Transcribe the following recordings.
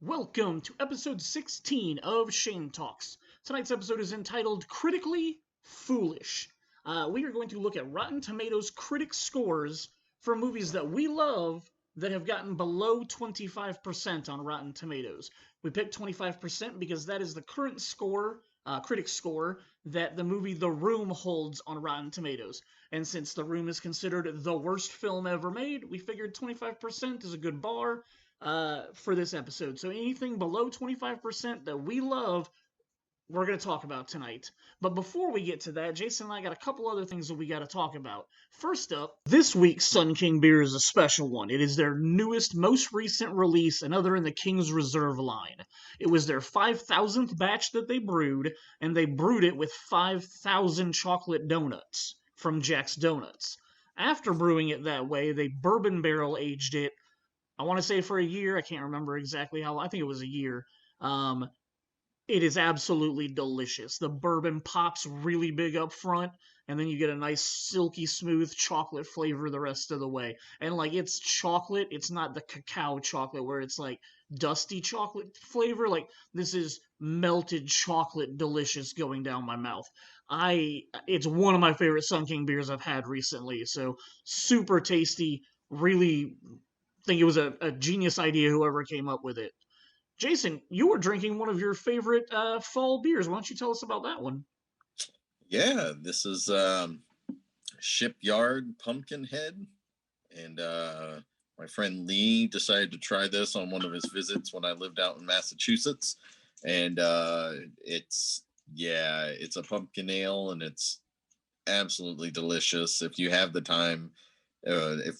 Welcome to episode 16 of Shane Talks. Tonight's episode is entitled Critically Foolish. We are going to look at Rotten Tomatoes critic scores for movies that we love that have gotten below 25% on Rotten Tomatoes. We picked 25% because that is the current score, critic score, that the movie The Room holds on Rotten Tomatoes. And since The Room is considered the worst film ever made, we figured 25% is a good bar for this episode. So anything below 25% that we love, we're going to talk about tonight. But before we get to that, Jason and I got a couple other things that we got to talk about. First up, this week's Sun King beer is a special one. It is their newest, most recent release, another in the King's Reserve line. It was their 5,000th batch that they brewed, and they brewed it with 5,000 chocolate donuts from Jack's Donuts. After brewing it that way, they bourbon barrel aged it. I want to say for a year. I can't remember exactly how long. I think it was a year. It is absolutely delicious. The bourbon pops really big up front, and then you get a nice silky smooth chocolate flavor the rest of the way. And like it's chocolate, it's not the cacao chocolate where it's like dusty chocolate flavor. Like this is melted chocolate delicious going down my mouth. It's one of my favorite Sun King beers I've had recently. So super tasty, really think it was a genius idea, whoever came up with it. Jason, you were drinking one of your favorite fall beers. Why don't you tell us about that one? Yeah, this is Shipyard Pumpkinhead. And my friend Lee decided to try this on one of his visits when I lived out in Massachusetts. And it's a pumpkin ale, and it's absolutely delicious. If you have the time, if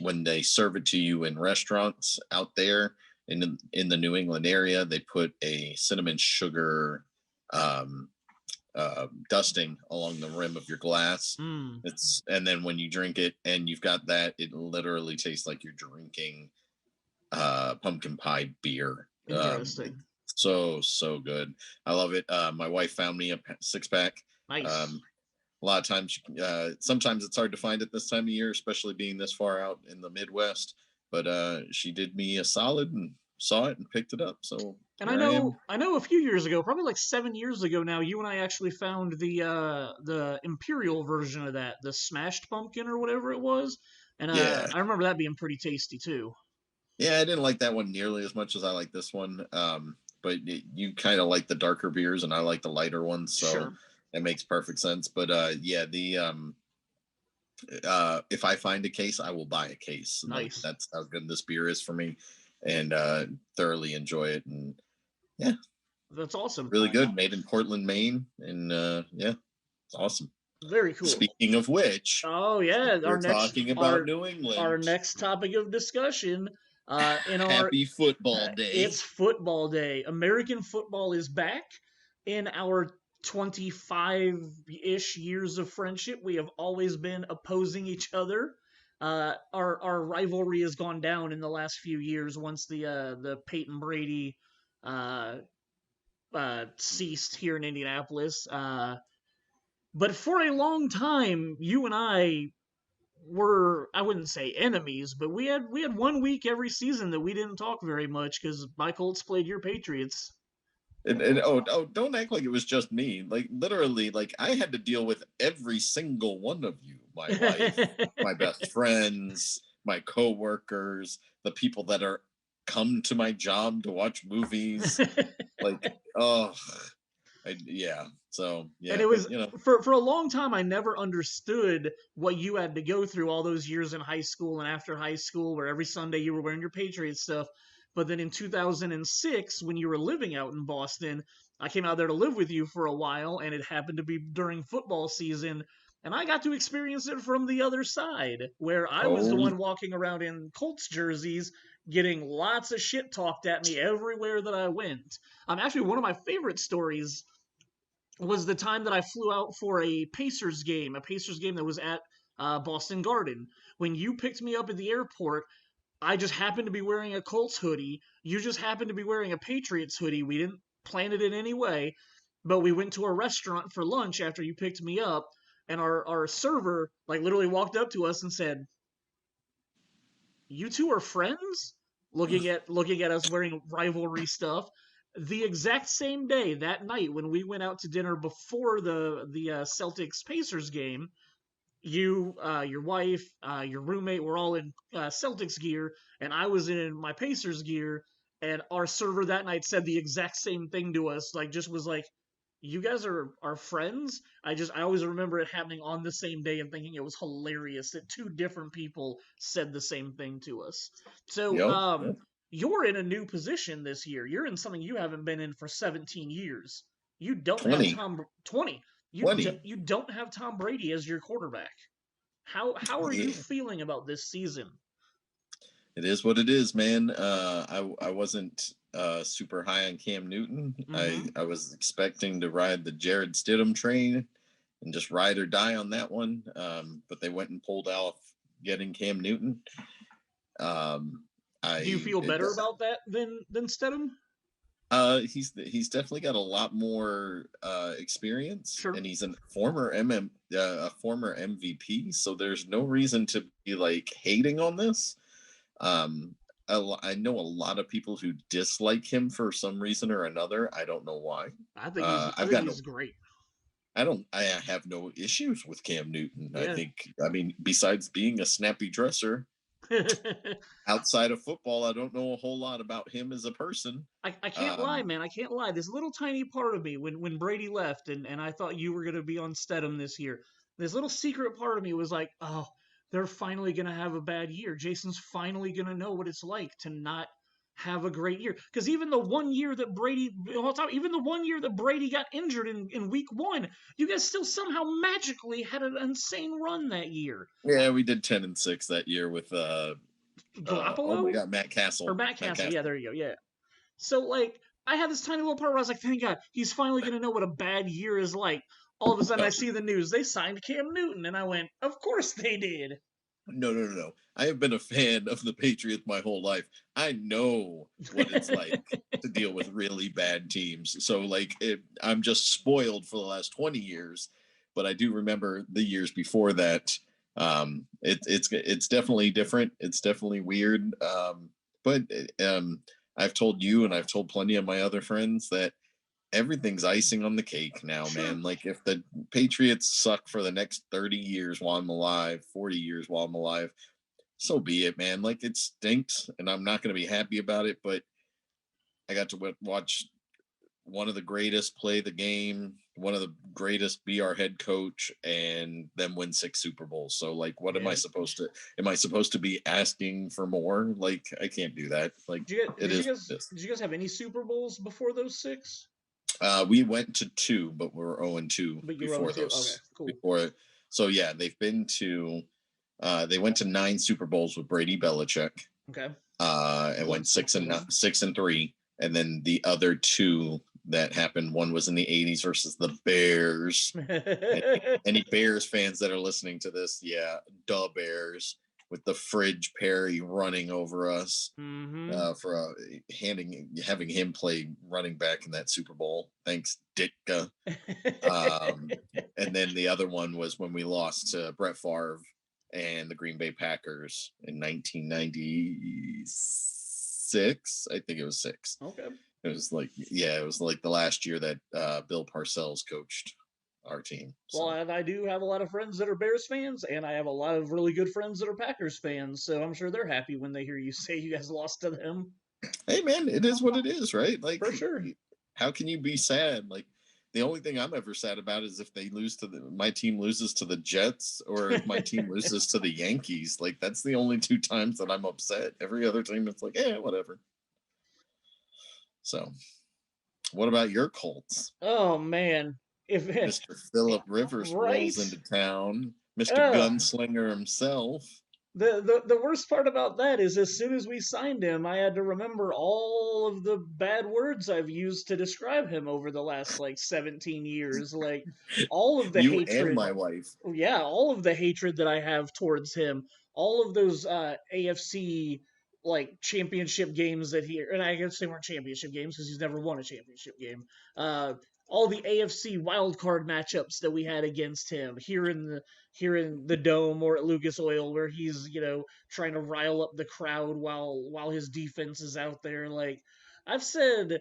when they serve it to you in restaurants out there in the New England area, they put a cinnamon sugar dusting along the rim of your glass. And then when you drink it and you've got that, it literally tastes like you're drinking pumpkin pie beer. Interesting. So good. I love it. My wife found me a 6-pack. Nice. A lot of times, sometimes it's hard to find it this time of year, especially being this far out in the Midwest. But she did me a solid and saw it and picked it up. So, and I know a few years ago, probably like 7 years ago now, you and I actually found the Imperial version of that, the smashed pumpkin or whatever it was. And I remember that being pretty tasty too. Yeah, I didn't like that one nearly as much as I like this one. But you kind of like the darker beers, and I like the lighter ones. So. Sure. It makes perfect sense. But if I find a case, I will buy a case. Nice. That's how good this beer is for me, and thoroughly enjoy it. And yeah, that's awesome. Really good. Made in Portland, Maine, and it's awesome. Very cool. Speaking of which, we're talking about New England. Our next topic of discussion. Happy Football Day. It's football day. American football is back. In our 25-ish years of friendship, we have always been opposing each other. Our rivalry has gone down in the last few years once the Peyton Brady ceased here in Indianapolis. But for a long time, you and I were, I wouldn't say enemies, but we had 1 week every season that we didn't talk very much because my Colts played your Patriots. And don't act like it was just me. Like literally, like I had to deal with every single one of you. My wife, my best friends, my coworkers, the people that are come to my job to watch movies. So yeah. And it was for a long time I never understood what you had to go through all those years in high school and after high school, where every Sunday you were wearing your Patriots stuff. But then in 2006, when you were living out in Boston, I came out there to live with you for a while, and it happened to be during football season, and I got to experience it from the other side, where I was the one walking around in Colts jerseys, getting lots of shit talked at me everywhere that I went. Actually, one of my favorite stories was the time that I flew out for a Pacers game that was at Boston Garden. When you picked me up at the airport, I just happened to be wearing a Colts hoodie. You just happened to be wearing a Patriots hoodie. We didn't plan it in any way, but we went to a restaurant for lunch after you picked me up, and our server like literally walked up to us and said, "You two are friends?" looking at us wearing rivalry stuff. The exact same day, that night when we went out to dinner before the Celtics Pacers game, you, your wife, your roommate were all in Celtics gear, and I was in my Pacers gear. And our server that night said the exact same thing to us. Like, just was like, "You guys are friends." I always remember it happening on the same day and thinking it was hilarious that two different people said the same thing to us. So, Yep. Yep. you're in a new position this year. You're in something you haven't been in for 17 years. You don't have 20. Tom 20. 20. You don't have Tom Brady as your quarterback. How are you Yeah. feeling about this season? It is what it is, man. I wasn't super high on Cam Newton. Mm-hmm. I was expecting to ride the Jared Stidham train and just ride or die on that one. But they went and pulled off getting Cam Newton. Do you feel better about that than Stidham? He's definitely got a lot more experience, Sure. and he's a former MVP. So there's no reason to be like hating on this. I know a lot of people who dislike him for some reason or another. I don't know why. I think he's great. I have no issues with Cam Newton. Yeah. I mean, besides being a snappy dresser, outside of football, I don't know a whole lot about him as a person. I can't lie, man. I can't lie. This little tiny part of me, when Brady left and I thought you were going to be on Stedham this year, this little secret part of me was like, oh, they're finally going to have a bad year. Jason's finally going to know what it's like to not have a great year. Because even the one year that Brady got injured in week 1, you guys still somehow magically had an insane run that year. Yeah, we did 10-6 that year with Garoppolo? Oh my God, Matt Castle. Or Matt Castle. Yeah, there you go. Yeah. So like, I had this tiny little part where I was like, thank God, he's finally going to know what a bad year is like. All of a sudden, I see the news. They signed Cam Newton, and I went, of course they did. No. I have been a fan of the Patriots my whole life. I know what it's like to deal with really bad teams. So, like, I'm just spoiled for the last 20 years. But I do remember the years before that. It's definitely different. It's definitely weird. But I've told you and I've told plenty of my other friends that everything's icing on the cake now, man. Like, if the Patriots suck for the next 30 years while I'm alive, 40 years while I'm alive, so be it, man. Like, it stinks and I'm not going to be happy about it, but I got to watch one of the greatest play the game, one of the greatest be our head coach, and then win 6 Super Bowls. So, like, what am I supposed to be asking for more? Like, I can't do that. Like, did you guys have any Super Bowls before those 6? We went to 2, but we were 0-2 before those. Okay, cool. So yeah, they went to 9 Super Bowls with Brady Belichick. Okay. And went 6-3, and then the other 2 that happened, one was in the 80s versus the Bears. Any Bears fans that are listening to this, yeah, the Bears, with the Fridge Perry running over us, for having him play running back in that Super Bowl. Thanks, Ditka. And then the other one was when we lost to Brett Favre and the Green Bay Packers in 1996. I think it was 6. Okay. It was like the last year that Bill Parcells coached our team. So. Well, and I do have a lot of friends that are Bears fans, and I have a lot of really good friends that are Packers fans, so I'm sure they're happy when they hear you say you guys lost to them. Hey, man, it is what it is, right? Like, for sure. How can you be sad? Like, the only thing I'm ever sad about is if my team loses to the Jets, or if my team loses to the Yankees. Like, that's the only 2 times that I'm upset. Every other time, it's like, whatever. So, what about your Colts? Oh, man. If Mr. Phillip Rivers rolls into town, Mr. Gunslinger himself. The worst part about that is, as soon as we signed him, I had to remember all of the bad words I've used to describe him over the last 17 years. Like, all of the you hatred. And my wife. Yeah, all of the hatred that I have towards him. All of those AFC championship games that and I guess they weren't championship games because he's never won a championship game. all the AFC wildcard matchups that we had against him here in the Dome or at Lucas Oil, where he's trying to rile up the crowd while his defense is out there. Like I've said,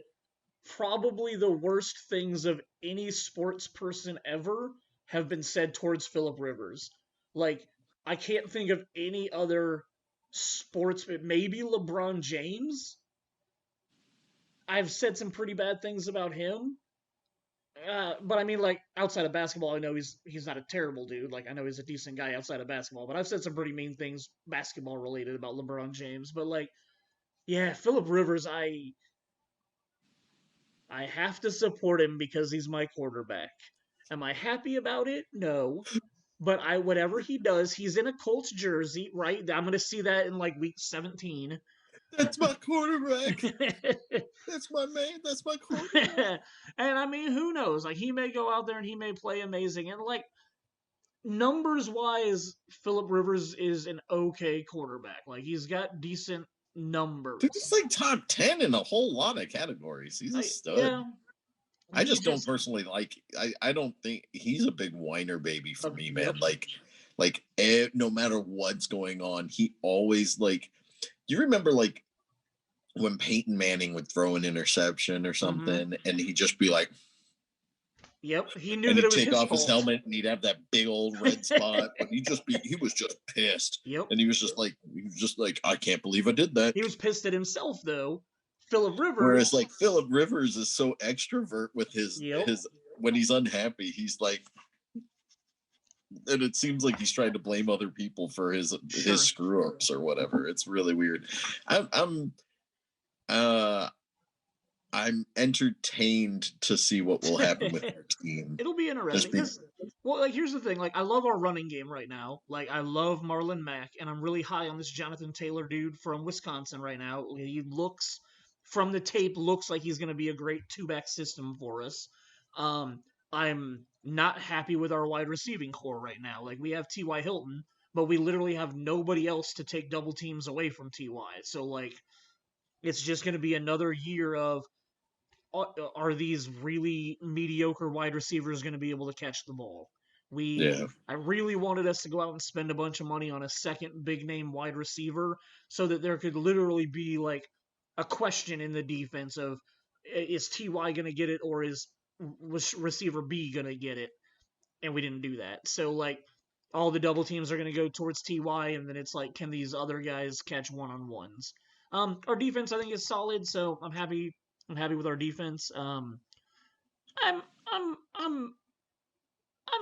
probably the worst things of any sports person ever have been said towards Philip Rivers. Like I can't think of any other sports, maybe LeBron James. I've said some pretty bad things about him. But I mean, like outside of basketball, I know he's not a terrible dude. Like I know he's a decent guy outside of basketball. But I've said some pretty mean things basketball related about LeBron James. But like, yeah, Philip Rivers, I have to support him because he's my quarterback. Am I happy about it? No. But whatever he does, he's in a Colts jersey, right? I'm gonna see that in like week 17. That's my quarterback. That's my man. That's my quarterback. And I mean, who knows? Like he may go out there and he may play amazing. And like numbers wise, Philip Rivers is an okay quarterback. Like he's got decent numbers. He's like top 10 in a whole lot of categories. He's a stud. Yeah. I just don't personally like. I don't think he's a big whiner baby for me, man. Yep. No matter what's going on, he always like. You remember like when Peyton Manning would throw an interception or something, and he'd just be like, "Yep." He knew that it was his fault. He'd take off his helmet and he'd have that big old red spot. But he was just pissed. Yep. And he was just like, I can't believe I did that. He was pissed at himself though. Philip Rivers. Whereas like Philip Rivers is so extrovert with his when he's unhappy, he's like, and it seems like he's trying to blame other people for his screw ups or whatever. It's really weird. I'm entertained to see what will happen with our team. It'll be interesting. Well, like here's the thing. Like I love our running game right now. Like I love Marlon Mack, and I'm really high on this Jonathan Taylor dude from Wisconsin right now. He looks. From the tape, looks like he's going to be a great two-back system for us. I'm not happy with our wide receiving core right now. Like, we have T.Y. Hilton, but we literally have nobody else to take double teams away from T.Y. So, like, it's just going to be another year of, are these really mediocre wide receivers going to be able to catch the ball? I really wanted us to go out and spend a bunch of money on a second big-name wide receiver so that there could literally be, like, a question in the defense of, is T.Y. going to get it or was receiver B going to get it? And we didn't do that. So, like, all the double teams are going to go towards T.Y., and then it's like, can these other guys catch one-on-ones? Our defense, I think, is solid, so I'm happy with our defense. I'm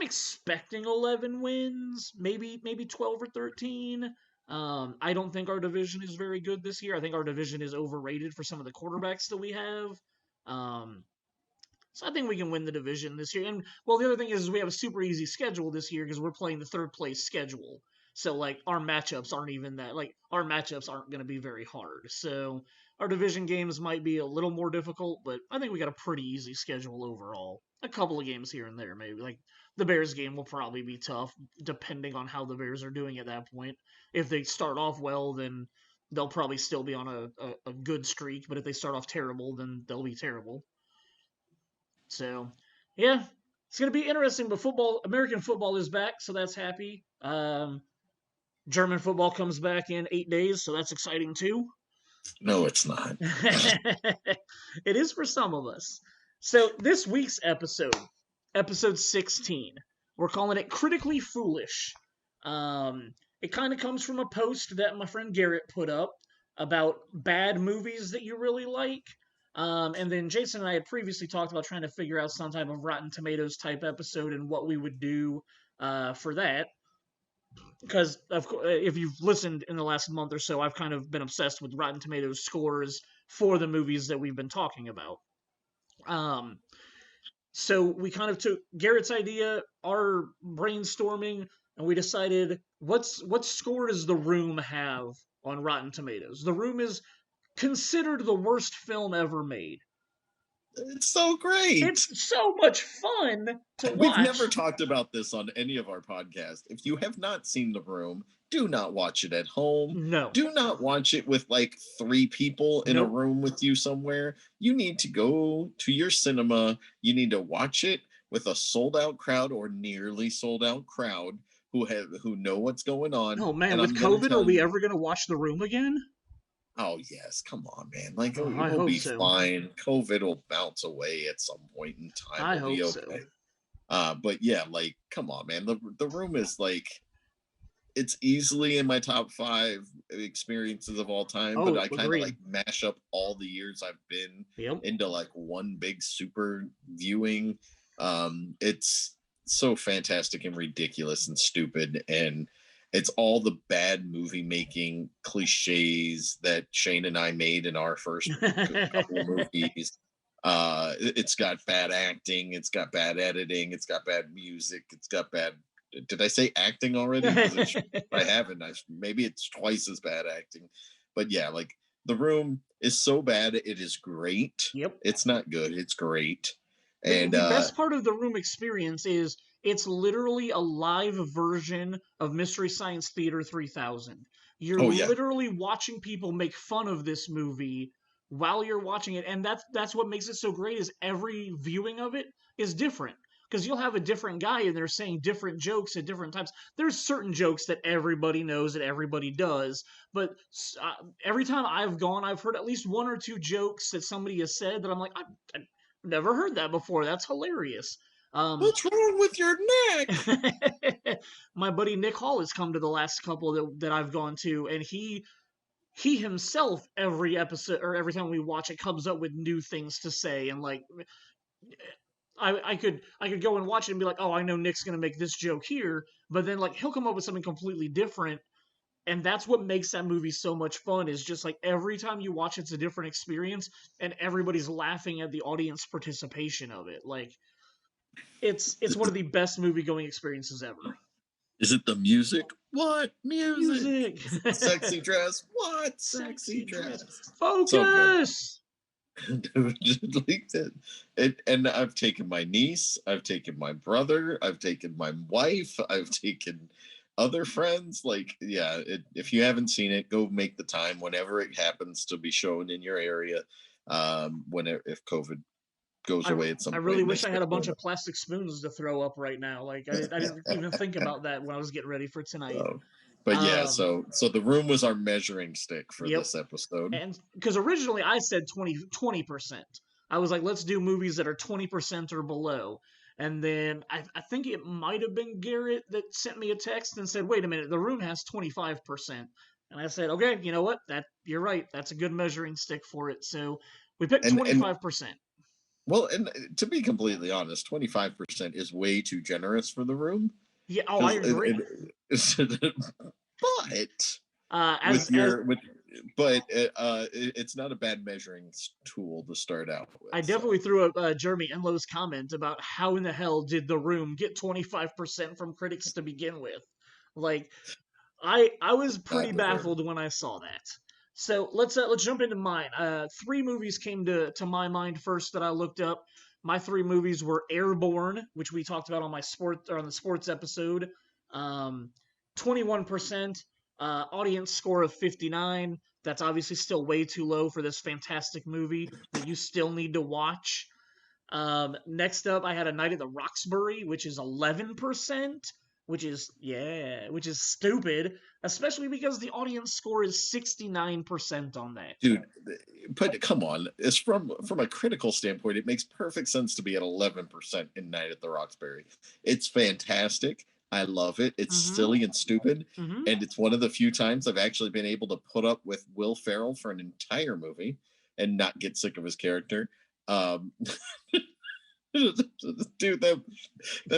expecting 11 wins, maybe 12 or 13. I don't think our division is very good this year. I think our division is overrated for some of the quarterbacks that we have. So I think we can win the division this year. And, well, the other thing is we have a super easy schedule this year because we're playing the third place schedule. So, like, our matchups aren't even that. Like, our matchups aren't going to be very hard. So, our division games might be a little more difficult, but I think we got a pretty easy schedule overall. A couple of games here and there, maybe. Like, the Bears game will probably be tough, depending on how the Bears are doing at that point. If they start off well, then they'll probably still be on a good streak. But if they start off terrible, then they'll be terrible. So, yeah, it's going to be interesting. But American football is back, so that's happy. German football comes back in 8 days, so that's exciting too. No, it's not. It is for some of us. So this week's episode 16, we're calling it Critically Foolish. It kind of comes from a post that my friend Garrett put up about bad movies that you really like. And then Jason and I had previously talked about trying to figure out some type of Rotten Tomatoes type episode and what we would do for that. Because, of course, if you've listened in the last month or so, I've kind of been obsessed with Rotten Tomatoes scores for the movies that we've been talking about. So we kind of took Garrett's idea, our brainstorming, and we decided what score does The Room have on Rotten Tomatoes? The Room is considered the worst film ever made. It's so great. It's so much fun to We've never watch. talked about this on any of our podcasts. If you have not seen The Room, do not watch it at home. No. Do not watch it with like 3 people in a Nope. room with you somewhere. You need to go to your cinema. You need to watch it with a sold out crowd or nearly sold out crowd who know what's going on. Oh man, And with I'm gonna COVID, are tell we you, ever gonna watch The Room again? oh yes, come on, man. Like Oh, I we'll hope be so. fine. COVID will bounce away at some point in time. I We'll be hope so. okay. But yeah, like, come on, man. The Room is like, it's easily in my top 5 experiences of all time. But Oh, I kind of agreed. like mash up all the years I've been Yep. into like one big super viewing. It's so fantastic and ridiculous and stupid, and it's all the bad movie making cliches that Shane and I made in our first couple of movies. It's got bad acting, it's got bad editing, it's got bad music, it's got bad. Did I say acting already? Because I haven't. Maybe it's twice as bad acting. But yeah, like The Room is so bad, it is great. Yep. It's not good. It's great. The And the best part of the Room experience is it's literally a live version of Mystery Science Theater 3000. You're oh yeah, literally watching people make fun of this movie while you're watching it, and that's what makes it so great. Is every viewing of it is different because you'll have a different guy and they're saying different jokes at different times. There's certain jokes that everybody knows that everybody does, but every time I've gone, I've heard at least one or two jokes that somebody has said that I'm like, I never heard that before. That's hilarious. Um, what's wrong with your neck? my buddy Nick Hall has come to the last couple that I've gone to, and he himself every episode or every time we watch it comes up with new things to say, and like I could go and watch it and be like, oh, I know Nick's gonna make this joke here, but then like he'll come up with something completely different, and that's what makes that movie so much fun. Is just like every time you watch it's a different experience, and everybody's laughing at the audience participation of it. Like it's one of the best movie going experiences ever. Is it the music? What music? Music. Sexy dress? What Sexy sexy dress. dress? So good. Focus. Like that. And I've taken my niece, I've taken my brother, I've taken my wife, I've taken other friends. Like, yeah, if you haven't seen it, go make the time whenever it happens to be shown in your area. Whenever if COVID goes I, away at some I point really wish next I year. had a bunch of plastic spoons to throw up right now. Like I didn't even think about that when I was getting ready for tonight. So, but yeah, Um, so The Room was our measuring stick for yep. this episode. And because originally I said 20%. I was like, let's do movies that are 20% or below. And then I think it might have been Garrett that sent me a text and said, wait a minute, The Room has 25%. And I said, okay, you know what? That you're right. That's a good measuring stick for it. So we picked And 25%. well, and to be completely honest, 25% is way too generous for The Room. Yeah, oh, I Because agree. but As with as your with but it's not a bad measuring tool to start out with. I definitely So threw up Jeremy Enlow's comment about how in the hell did The Room get 25% from critics to begin with. Like I was pretty not deserved. baffled when I saw that. So let's jump into mine. Three movies came to my mind first that I looked up. My three movies were Airborne, which we talked about on my sport or on the sports episode. 21% audience score of 59. That's obviously still way too low for this fantastic movie that you still need to watch. Next up, I had A Night at the Roxbury, which is 11%, which is stupid, especially because the audience score is 69% on that. Dude, but come on, it's from a critical standpoint, it makes perfect sense to be at 11% in Night at the Roxbury. It's fantastic. I love it. It's Mm-hmm. silly and stupid, Mm-hmm. and it's one of the few times I've actually been able to put up with Will Ferrell for an entire movie and not get sick of his character. Um, dude, that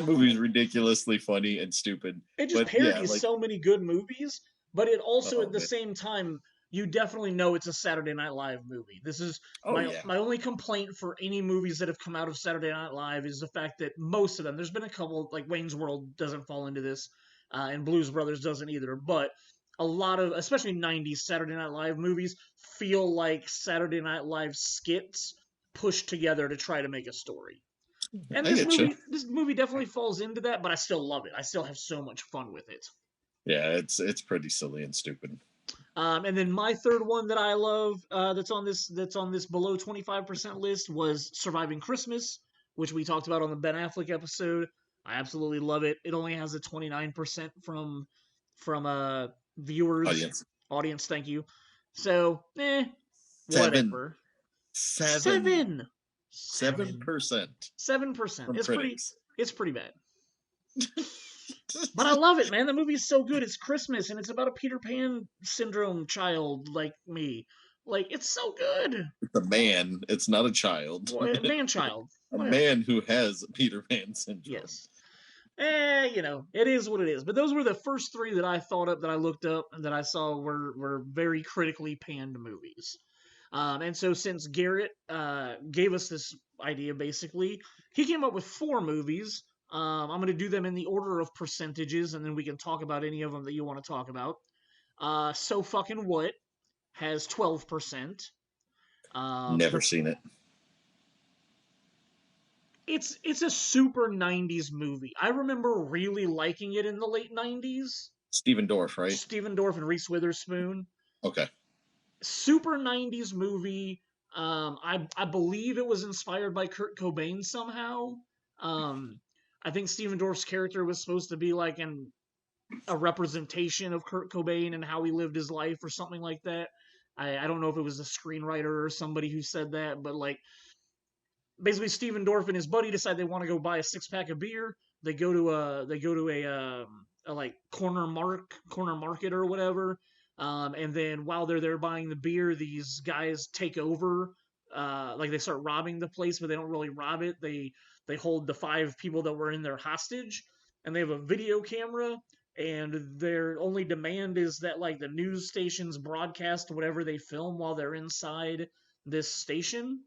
movie is ridiculously funny and stupid. It just But yeah, parodies like, so many good movies, but it also oh at the man, same time you definitely know it's a Saturday Night Live movie. This is oh my yeah, my only complaint for any movies that have come out of Saturday Night Live is the fact that most of them. There's been a couple like Wayne's World doesn't fall into this, and Blues Brothers doesn't either, but a lot of especially 90s Saturday Night Live movies feel like Saturday Night Live skits pushed together to try to make a story. And I get you. this movie definitely falls into that, but I still love it. I still have so much fun with it. Yeah, it's pretty silly and stupid. And then my third one that I love that's on this below 25% list was Surviving Christmas, which we talked about on the Ben Affleck episode. I absolutely love it. It only has a 29% from viewers audience. Thank you. So, whatever. 7%. 7%. 7%. It's pretty bad. But I love it, man. The movie is so good. It's Christmas, and it's about a Peter Pan syndrome child like me. Like, it's so good. It's a man. It's not a child. Well, a man-child. A man who has Peter Pan syndrome. Yes. It is what it is. But those were the first three that I thought up, that I looked up, and that I saw were very critically panned movies. And so since Garrett gave us this idea, basically, he came up with 4 movies. I'm going to do them in the order of percentages, and then we can talk about any of them that you want to talk about. So Fucking What has 12%. Never seen it. It's a super 90s movie. I remember really liking it in the late 90s. Stephen Dorff, right? Stephen Dorff and Reese Witherspoon. Okay. Super 90s movie. I believe it was inspired by Kurt Cobain somehow. I think Stephen Dorff's character was supposed to be like a representation of Kurt Cobain and how he lived his life or something like that. I don't know if it was a screenwriter or somebody who said that, but like basically Stephen Dorff and his buddy decide they want to go buy a 6-pack of beer. They go to a like corner market or whatever. And then while they're there buying the beer, these guys take over. Like they start robbing the place, but they don't really rob it. They hold the 5 people that were in there hostage, and they have a video camera, and their only demand is that like the news stations broadcast whatever they film while they're inside this station.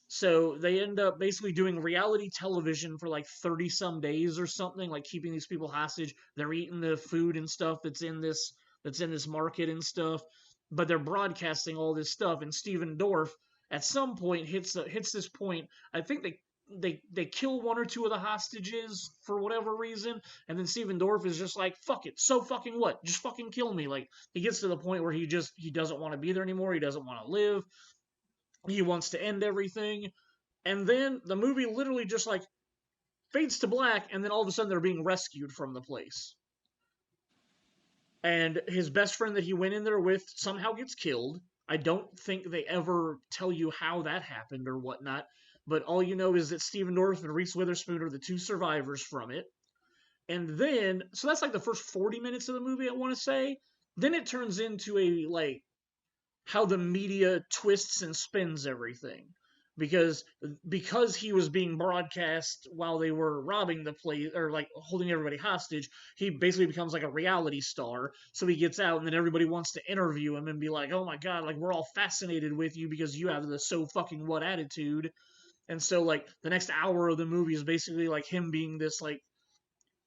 So they end up basically doing reality television for like 30 some days or something, like keeping these people hostage. They're eating the food and stuff that's in this market and stuff, but they're broadcasting all this stuff. And Stephen Dorff at some point hits this point. I think they kill 1 or 2 of the hostages for whatever reason, and then Stephen Dorff is just like, fuck it, so fucking what? Just fucking kill me. Like he gets to the point where he doesn't want to be there anymore. He doesn't want to live. He wants to end everything. And then the movie literally just like fades to black, and then all of a sudden they're being rescued from the place. And his best friend that he went in there with somehow gets killed. I don't think they ever tell you how that happened or whatnot, but all you know is that Stephen Dorff and Reese Witherspoon are the 2 survivors from it. And then, so that's like the first 40 minutes of the movie, I want to say. Then it turns into a, like, how the media twists and spins everything. Because he was being broadcast while they were robbing the place, or like holding everybody hostage, he basically becomes like a reality star. So he gets out, and then everybody wants to interview him and be like, oh my god, like we're all fascinated with you because you have the so fucking what attitude. And so like the next hour of the movie is basically like him being this like,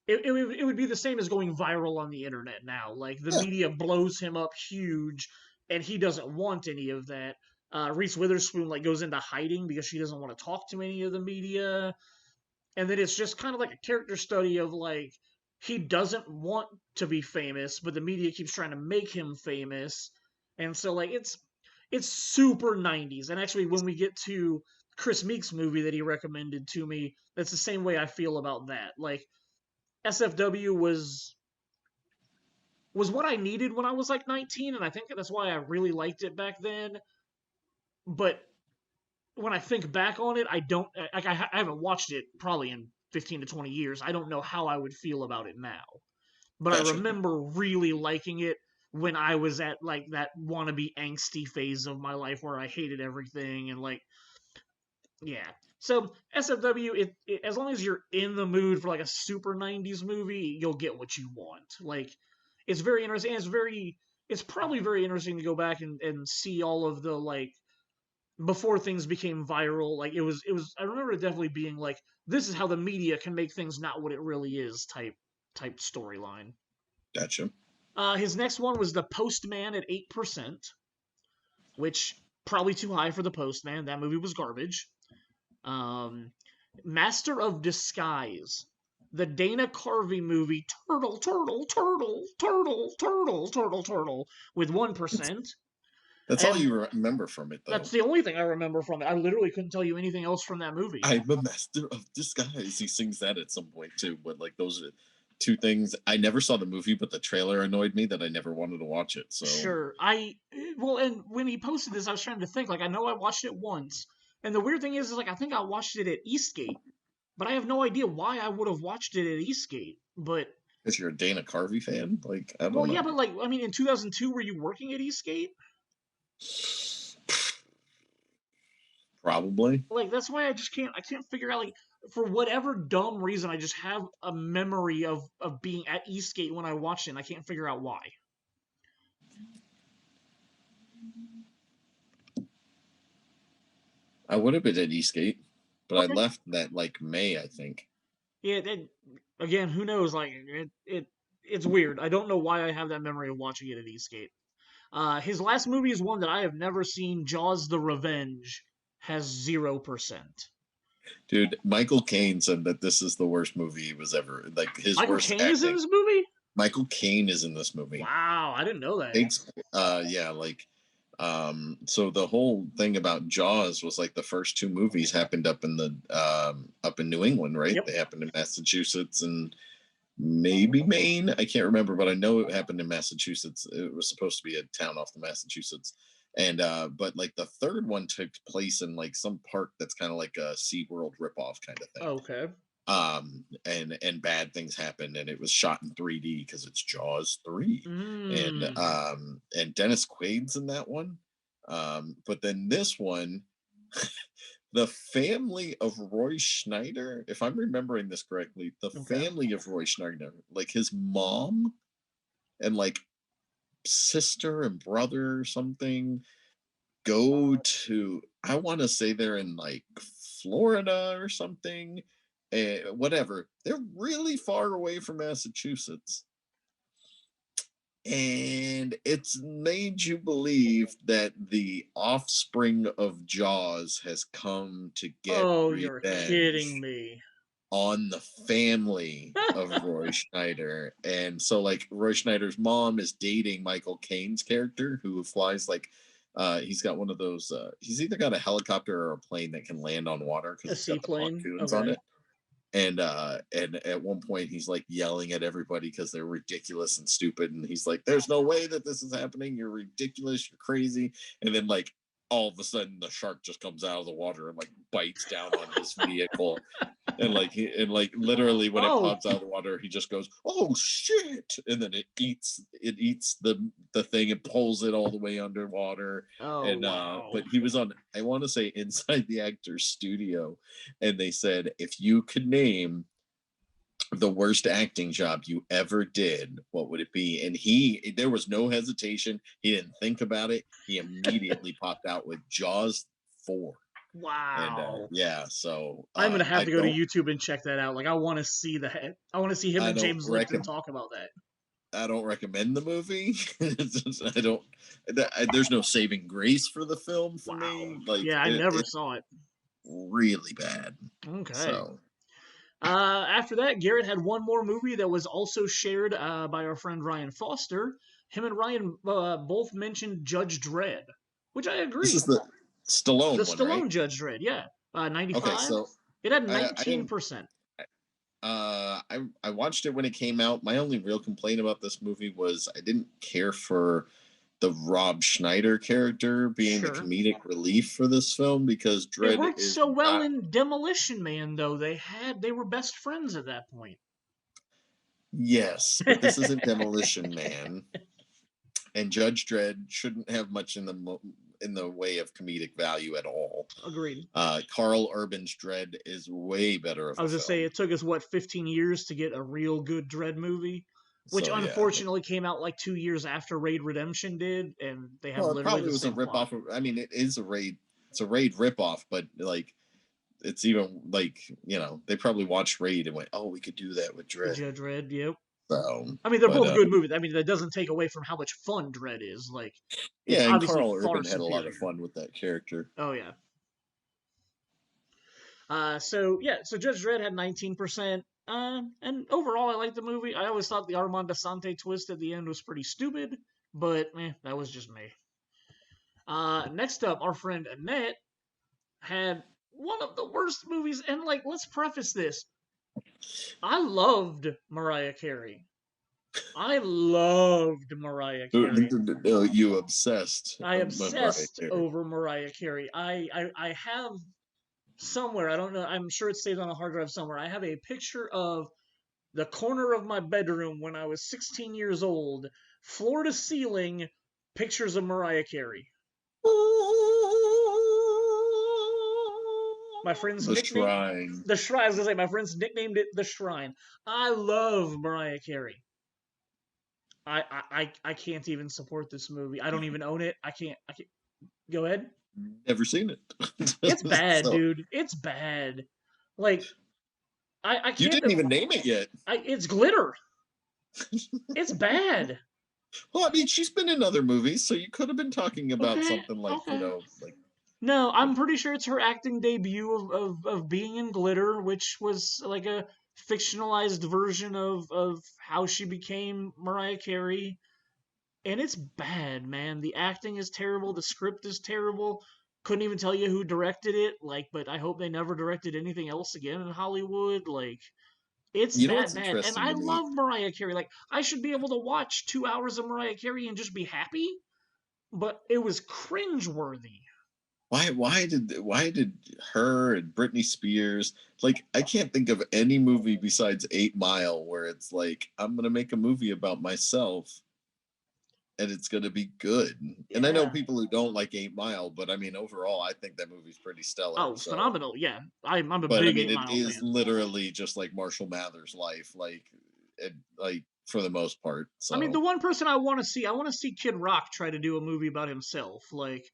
it would be the same as going viral on the internet now. Like the media blows him up huge, and he doesn't want any of that. Reese Witherspoon like goes into hiding because she doesn't want to talk to any of the media. And then it's just kind of like a character study of like, he doesn't want to be famous, but the media keeps trying to make him famous. And so like it's super 90s. And actually when we get to Chris Meek's movie that he recommended to me, that's the same way I feel about that. Like SFW was what I needed when I was like 19, and I think that's why I really liked it back then. But when I think back on it, I haven't watched it probably in 15 to 20 years. I don't know how I would feel about it now. But gotcha. I remember really liking it when I was at like that wannabe angsty phase of my life where I hated everything and like, yeah. So SFW, as long as you're in the mood for like a super 90s movie, you'll get what you want. Like, it's very interesting. It's probably very interesting to go back and see all of the like, before things became viral, like it was I remember it definitely being like, this is how the media can make things not what it really is type storyline. Gotcha. His next one was The Postman at 8%, which probably too high for The Postman. That movie was garbage. Um, Master of Disguise, the Dana Carvey movie, Turtle, Turtle, Turtle, Turtle, Turtle, Turtle, Turtle, with 1%. That's all And you remember from it, that's though. the only thing I remember from it. I literally couldn't tell you anything else from that movie. I'm a master of disguise. He sings that at some point too. But like those are two things. I never saw the movie, but the trailer annoyed me that I never wanted to watch it. So Sure. Well, and when he posted this, I was trying to think. Like, I know I watched it once, and the weird thing is like I think I watched it at Eastgate, but I have no idea why I would have watched it at Eastgate. But if you're a Dana Carvey fan, like I well, don't yeah, know. but like I mean, in 2002, were you working at Eastgate? Probably. Like that's why I can't figure out like for whatever dumb reason I just have a memory of being at Eastgate when I watched it, and I can't figure out why. I would have been at Eastgate, but I Okay. left that like May, I think. Yeah. Again, who knows? Like it's weird. I don't know why I have that memory of watching it at Eastgate. His last movie is one that I have never seen. Jaws: The Revenge has 0%. Dude, Michael Caine said that this is the worst movie he was ever like his Michael worst Caine is in acting. this movie. Michael Caine is in this movie. Wow, I didn't know that. Thanks. Yeah, like so the whole thing about Jaws was like the first two movies happened up in the up in New England, right? Yep. They happened in Massachusetts and maybe Maine. I can't remember, but I know it happened in Massachusetts. It was supposed to be a town off the Massachusetts. And but like the third one took place in like some park that's kind of like a SeaWorld ripoff kind of thing. Okay. And bad things happened and it was shot in 3D because it's Jaws 3. Mm. And Dennis Quaid's in that one. But then this one the family of Roy Schneider, if I'm remembering this correctly, the Okay. family of Roy Schneider, like his mom and like sister and brother or something, go to, I want to say they're in like Florida or something. Whatever. They're really far away from Massachusetts. And it's made you believe that the offspring of Jaws has come to get Oh, you're kidding revenge me. on the family of Roy Schneider. And so like Roy Schneider's mom is dating Michael Caine's character who flies like he's got one of those he's either got a helicopter or a plane that can land on water because A it's got the seaplane. pontoons on Okay. it. And at one point he's like yelling at everybody because they're ridiculous and stupid and he's like there's no way that this is happening, you're ridiculous, you're crazy. And then like all of a sudden the shark just comes out of the water and like bites down on his vehicle and like literally when it Oh. pops out of the water he just goes oh shit and then it eats the thing and pulls it all the way underwater. Oh And wow. but he was on, I want to say, inside the actor's studio and they said if you could name the worst acting job you ever did, what would it be? And there was no hesitation, he didn't think about it, he immediately popped out with Jaws 4. And Wow. yeah, so I'm gonna have to go to YouTube and check that out. Like, I want to see that. I want to see him I and don't James Lipton recommend talk about that. I don't recommend the movie. I don't. There's no saving grace for the film for Wow. me. Like Yeah, I never it's saw it. really bad. Okay. So After that, Garrett had one more movie that was also shared by our friend Ryan Foster. Him and Ryan both mentioned Judge Dredd, which I this is agree. the The Stallone one, right? Stallone Judge Dredd, yeah. Okay, 95. so It had I didn't. 19%. I watched it when it came out. My only real complaint about this movie was I didn't care for the Rob Schneider character being the Sure. comedic relief for this film because It Dredd worked is so well not. in Demolition Man, though. They were best friends at that point. Yes, but this isn't Demolition Man, and Judge Dredd shouldn't have much in the way of comedic value at all. Agreed. Carl Urban's Dredd is way better of I a was just say film. it took us what 15 years to get a real good Dredd movie, which So yeah, unfortunately came out like 2 years after Raid Redemption did, and they have well, it literally probably the was a same rip plot. off. I mean, it is a raid. It's a raid rip off, but like it's even like they probably watched Raid and went, "Oh, we could do that with Dredd." Judge Dredd, yep. So, I mean, they're but both good movies. I mean, that doesn't take away from how much fun Dredd is. Like, it's yeah, and obviously Carl far Urban had a lot of superior. fun with that character. Oh yeah. So Judge Dredd had 19%. And overall, I liked the movie. I always thought the Armand Assante twist at the end was pretty stupid, but that was just me. Next up, our friend Annette had one of the worst movies, and like, let's preface this: I loved Mariah Carey. I loved Mariah Carey. No, you obsessed I with Mariah obsessed Carey. over Mariah Carey. I have somewhere, I don't know, I'm sure it's saved on a hard drive somewhere. I have a picture of the corner of my bedroom when I was 16 years old, floor to ceiling, pictures of Mariah Carey. My friends The nicknamed Shrine. the shrine. I was gonna say my friends nicknamed it the Shrine. I love Mariah Carey. I can't even support this movie. I don't even own it. I can't. Go ahead. Never seen it. It's bad, So, dude. It's bad. Like I you can't. didn't even name it yet. It's glitter. It's bad. Well, I mean, she's been in other movies, so you could have been talking about Okay. something like, Okay. like. No, I'm pretty sure it's her acting debut of being in Glitter, which was like a fictionalized version of how she became Mariah Carey. And it's bad, man. The acting is terrible. The script is terrible. Couldn't even tell you who directed it. Like, but I hope they never directed anything else again in Hollywood. Like, it's You know that what's bad. And interesting I to me? love Mariah Carey. Like, I should be able to watch 2 hours of Mariah Carey and just be happy. But it was cringeworthy. Why did her and Britney Spears, like, I can't think of any movie besides 8 Mile where it's like, I'm gonna make a movie about myself and it's gonna be good. And I know Yeah. people who don't like 8 Mile, but I mean, overall, I think that movie's pretty stellar. Oh, So, phenomenal. Yeah. I'm a but I big mean, Eight it Mile is fan. literally just like Marshall Mathers' life, like for the most part. I mean, the So, one person I want to see Kid Rock try to do a movie about himself. Like,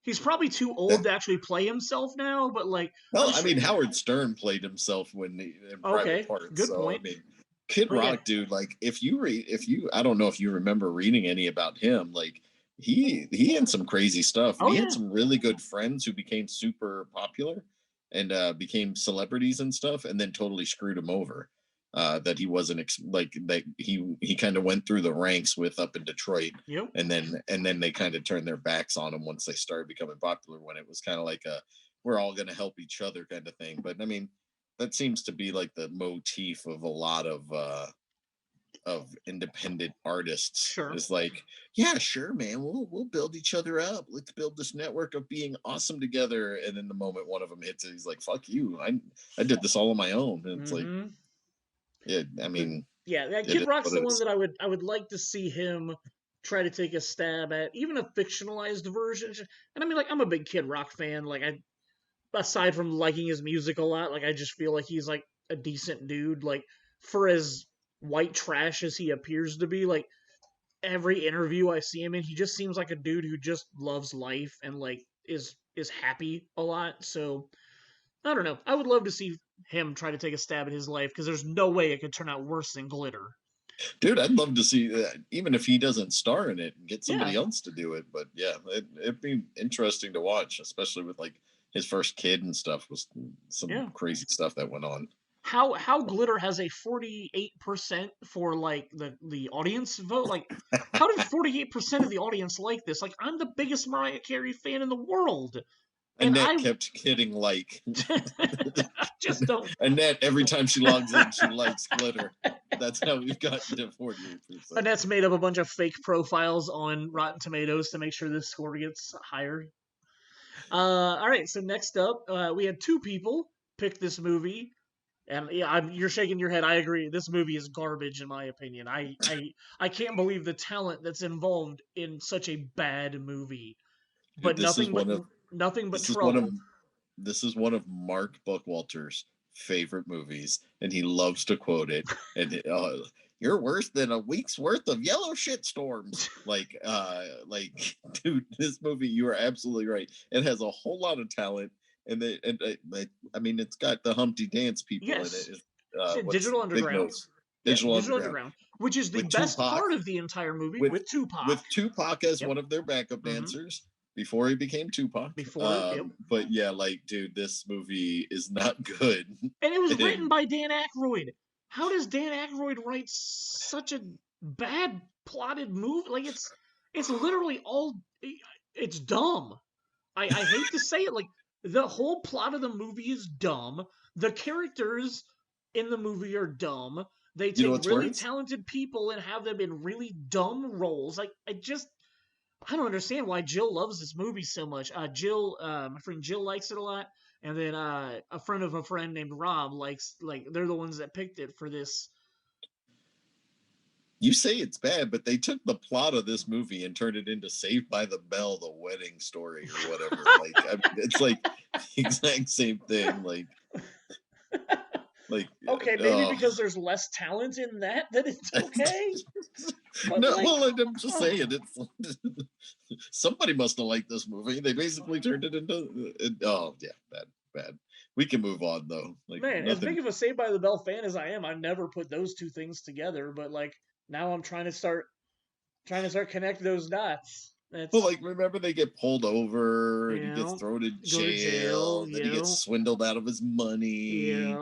he's probably too old that, to actually play himself now, but like, well, I'm I sure. mean, Howard Stern played himself in Private Okay, Parts. good So, I point. mean, Kid But yeah, Rock, dude, like I don't know if you remember reading any about him, like he had some crazy stuff, and oh he had yeah, some really good friends who became super popular and became celebrities and stuff, and then totally screwed him over. That he wasn't like that he kind of went through the ranks with up in Detroit, yep, and then they kind of turned their backs on him once they started becoming popular. When it was kind of like a we're all going to help each other kind of thing. But I mean, that seems to be like the motif of a lot of independent artists. sure. Is like, yeah, sure, man, we'll build each other up. Let's build this network of being awesome together. And then the moment one of them hits it, he's like, fuck you. I did this all on my own. And it's like, Mm-hmm. yeah, I But mean, yeah, that it Kid is Rock's what the it one is. that I would like to see him try to take a stab at, even a fictionalized version. And I mean, like, I'm a big Kid Rock fan. Like, aside from liking his music a lot, like, I just feel like he's like a decent dude. Like, for as white trash as he appears to be, like, every interview I see him in, he just seems like a dude who just loves life and like is happy a lot. So I don't know. I would love to see him try to take a stab at his life because there's no way it could turn out worse than Glitter. Dude, I'd love to see that, even if he doesn't star in it, and get Yeah, somebody else to do it. But yeah, it'd be interesting to watch, especially with like his first kid and stuff. Was some yeah. crazy stuff that went on. How Glitter has a 48% for like the audience vote. Like, how did 48% of the audience like this? Like, I'm the biggest Mariah Carey fan in the world, and Annette I kept hitting like. just don't. Annette, every time she logs in, she likes glitter. That's how we've gotten to 48%. Annette's made up a bunch of fake profiles on Rotten Tomatoes to make sure this score gets higher. All right, so next up, we had two people pick this movie, and yeah, you're shaking your head. I agree. This movie is garbage, in my opinion. I can't believe the talent that's involved in such a bad movie. Dude, But nothing but this is one of trouble. this is one of Mark Buckwalter's favorite movies, and he loves to quote it. And you're worse than a week's worth of yellow shit storms. Like, dude, this movie, you are absolutely right. It has a whole lot of talent, I mean, it's got the Humpty Dance people in Yes, it. shit, What's Digital Big Underground. Nose? Digital Digital Underground. Underground, which is the With best Tupac. part of the entire movie with Tupac. With Tupac as Yep. one of their backup dancers before he became Tupac. Yep. But yeah, like, dude, this movie is not good. And it was written by Dan Aykroyd. How does Dan Aykroyd write such a bad plotted movie? Like, it's literally all, it's dumb. I hate to say it, like, the whole plot of the movie is dumb. The characters in the movie are dumb. They take really talented people and have them in really dumb roles. Like, I don't understand why Jill loves this movie so much. My friend Jill likes it a lot, and then a friend of a friend named Rob likes, like, they're the ones that picked it for this. You say it's bad, but they took the plot of this movie and turned it into Saved by the Bell, the wedding story or whatever. Like, I mean, it's like the exact same thing. Like, okay, maybe because there's less talent in that it's okay. No, like, well, I'm just saying, it's somebody must have liked this movie. They basically turned it into bad. We can move on though. Like, man, as big of a Saved by the Bell fan as I am, I never put those two things together. But like, now I'm trying to start connect those dots. Well, like, remember they get pulled over and he gets thrown in jail, and then he gets swindled out of his money.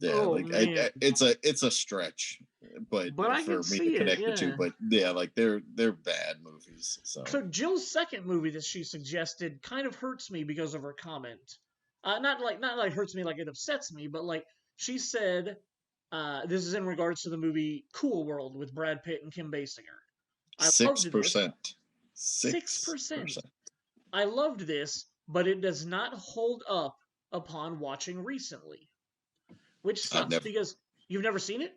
It's a stretch, but for me to connect the two. But yeah, like, they're bad movies. So Jill's second movie that she suggested kind of hurts me because of her comment. Not like hurts me like it upsets me, but like, she said, this is in regards to the movie Cool World with Brad Pitt and Kim Basinger. 6%. 6%. I loved this, but it does not hold up upon watching recently, which sucks because you've never seen it.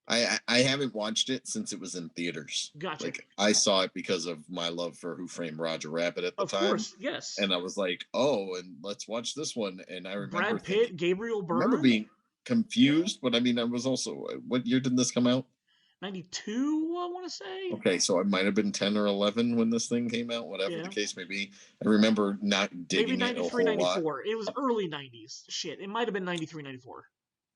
I haven't watched it since it was in theaters. Gotcha. Like, I saw it because of my love for Who Framed Roger Rabbit at the time. Of course, yes. And I was like, oh, and let's watch this one. And I remember Brad Pitt, Gabriel Byrne. I remember being confused, but I mean, I was also, what year did this come out? 92, I want to say. Okay, so I might have been 10 or 11 when this thing came out, whatever the case may be. I remember not digging it a whole 94. lot. It was early 90s. Shit, it might have been 93, 94.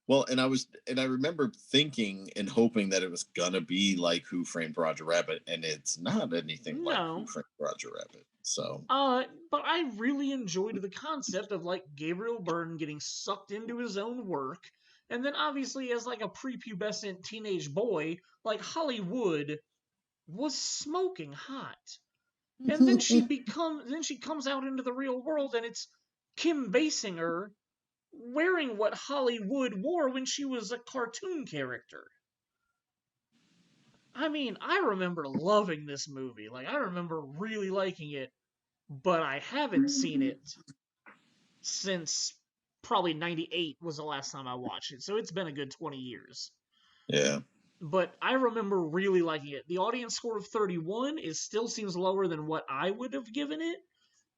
Well, and I remember thinking and hoping that it was gonna be like Who Framed Roger Rabbit, and it's not anything like Who Framed Roger Rabbit. So but I really enjoyed the concept of, like, Gabriel Byrne getting sucked into his own work, and then obviously as, like, a prepubescent teenage boy, like, Hollywood was smoking hot. And then she comes out into the real world, and it's Kim Basinger wearing what Hollywood wore when she was a cartoon character. I mean, I remember loving this movie. Like, I remember really liking it, but I haven't seen it since probably 98 was the last time I watched it. So it's been a good 20 years. Yeah. But I remember really liking it. The audience score of 31 still seems lower than what I would have given it.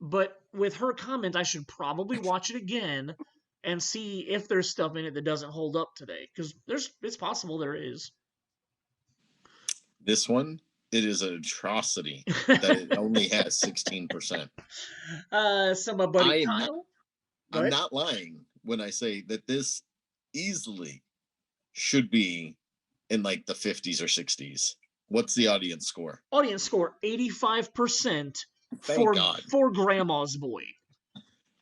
But with her comment, I should probably watch it again and see if there's stuff in it that doesn't hold up today. Because it's possible there is. This one, it is an atrocity that it only has 16%. So my buddy Kyle? I'm not lying when I say that this easily should be in, like, the 50s or 60s. What's the audience score? Audience score, 85% for Grandma's Boy.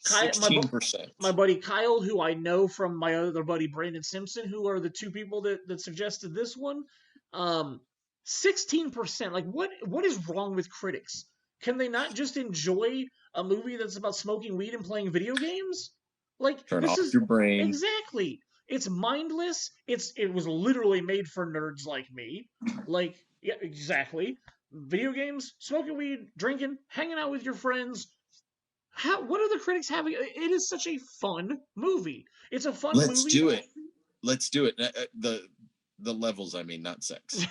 16%. My buddy Kyle, who I know from my other buddy Brandon Simpson, who are the two people that suggested this one, 16%. Like, what is wrong with critics? Can they not just enjoy a movie that's about smoking weed and playing video games? Like, turn off your brain. Exactly. It's mindless. It was literally made for nerds like me. Like, yeah, exactly. Video games, smoking weed, drinking, hanging out with your friends. What are the critics having? It is such a fun movie. It's a fun movie. Let's do it. The levels, I mean, not sex.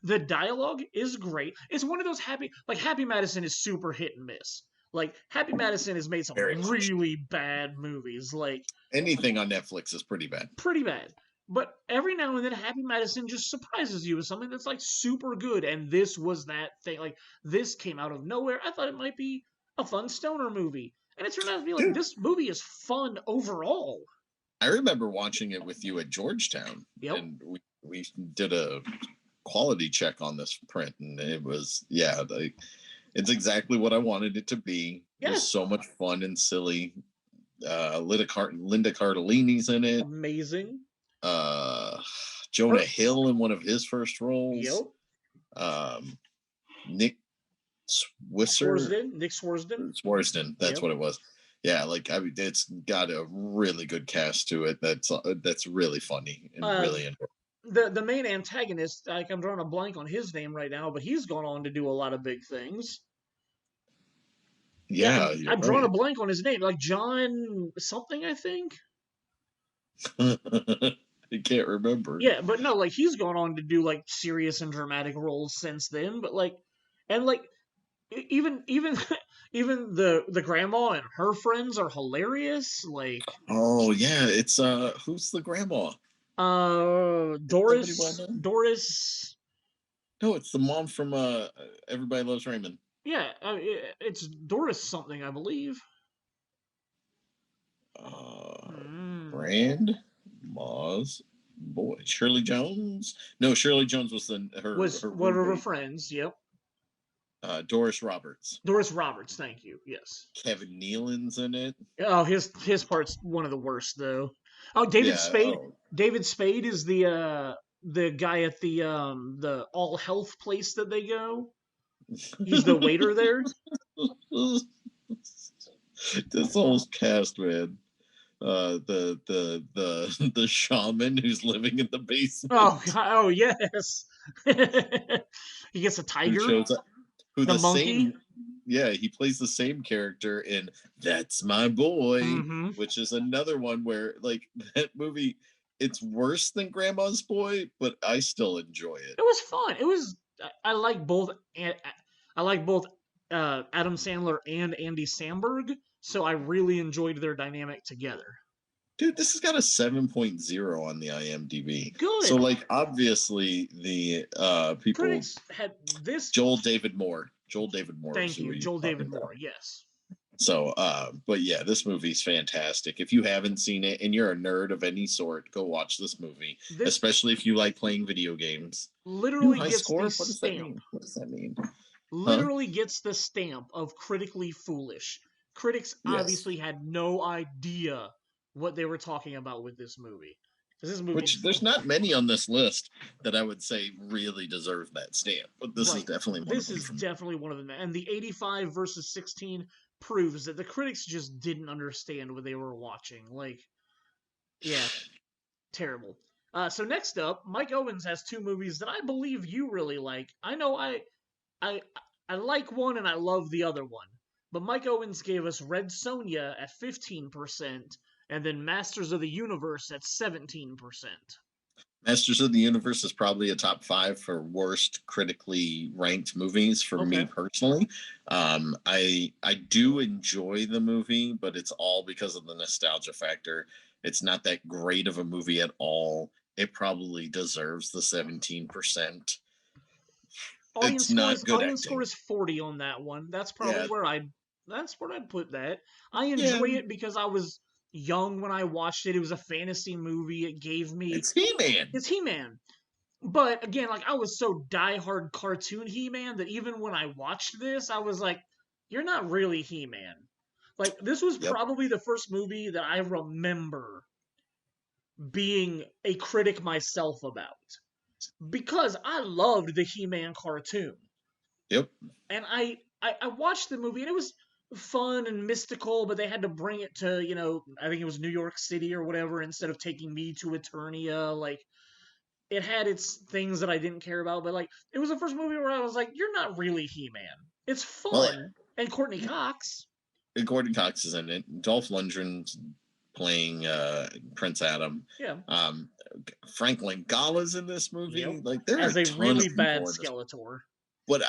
The dialogue is great. It's one of those Happy Madison is super hit and miss. Like, Happy Madison has made some really bad movies. Like, anything on Netflix is pretty bad. Pretty bad. But every now and then, Happy Madison just surprises you with something that's, like, super good. And this was that thing. Like, this came out of nowhere. I thought it might be a fun stoner movie. And it turned out to be like, this movie is fun overall. I remember watching it with you at Georgetown, Yep. and we did a quality check on this print, and it was it's exactly what I wanted it to be. It was so much fun and silly. Linda Cardellini's in it. Amazing. Jonah Hill in one of his first roles. Yep. Nick Swisher. Nick Swarsden. That's what it was. Yeah, like it's got a really good cast to it. That's really funny and really enjoyable. The main antagonist, like I'm drawing a blank on his name right now, but he's gone on to do a lot of big things. Yeah, I'm drawing a blank on his name, like John something, I think. I can't remember. Yeah, but no, like he's gone on to do like serious and dramatic roles since then. But like, and like, even even the grandma and her friends are hilarious. Like, oh yeah, it's who's the grandma? Doris. No, it's the mom from Everybody Loves Raymond. Yeah, it's Doris something, I believe. Brand Moz boy Shirley Jones. No, Shirley Jones was one of her friends. Yep. Doris Roberts. Doris Roberts, thank you. Yes. Kevin Nealon's in it. Oh, his part's one of the worst though. Oh, David Spade. Oh. David Spade is the guy at the all health place that they go. He's the waiter there. This whole cast, man. The shaman who's living in the basement. Oh God, oh yes. He gets a tiger. Who the monkey? He plays the same character in That's My Boy, which is another one where like that movie, it's worse than Grandma's Boy, but I still enjoy it. It was fun. It was. I like both. I like both Adam Sandler and Andy Samberg, so I really enjoyed their dynamic together. Dude, this has got a 7.0 on the IMDb. Good. So, like, obviously, the people critics had this. Joel David Moore. Thank you, Joel David Moore. Yes. So, but yeah, this movie's fantastic. If you haven't seen it and you're a nerd of any sort, go watch this movie. Especially if you like playing video games. Literally gets the stamp. What does that mean? Literally gets the stamp of critically foolish. Critics obviously had no idea what they were talking about with this movie. Which there's not many on this list that I would say really deserve that stamp, but this is definitely one of them. This is definitely one of them. And the 85 versus 16 proves that the critics just didn't understand what they were watching. Like, yeah, terrible. So next up, Mike Owens has two movies that I believe you really like. I know I like one and I love the other one. But Mike Owens gave us Red Sonja at 15%, and then Masters of the Universe at 17%. Masters of the Universe is probably a top 5 for worst critically ranked movies for me personally. I do enjoy the movie, but it's all because of the nostalgia factor. It's not that great of a movie at all. It probably deserves the 17%. Audience score is 40 on that one. That's probably where I'd put that. I enjoy it because I was young when I watched it. It was a fantasy movie. It gave me It's He-Man. But again, like I was so diehard cartoon He-Man that even when I watched this, I was like, you're not really He-Man. Like this was probably the first movie that I remember being a critic myself about. Because I loved the He-Man cartoon. Yep. And I watched the movie and it was fun and mystical, but they had to bring it to, I think it was New York City or whatever, instead of taking me to Eternia. Like, it had its things that I didn't care about, but like, it was the first movie where I was like, you're not really He-Man. It's fun. Well, and Courtney Cox. And Courtney Cox is in it. Dolph Lundgren's playing Prince Adam. Yeah. Frank Langala's in this movie. Yep. Like, there as a really bad Skeletor. But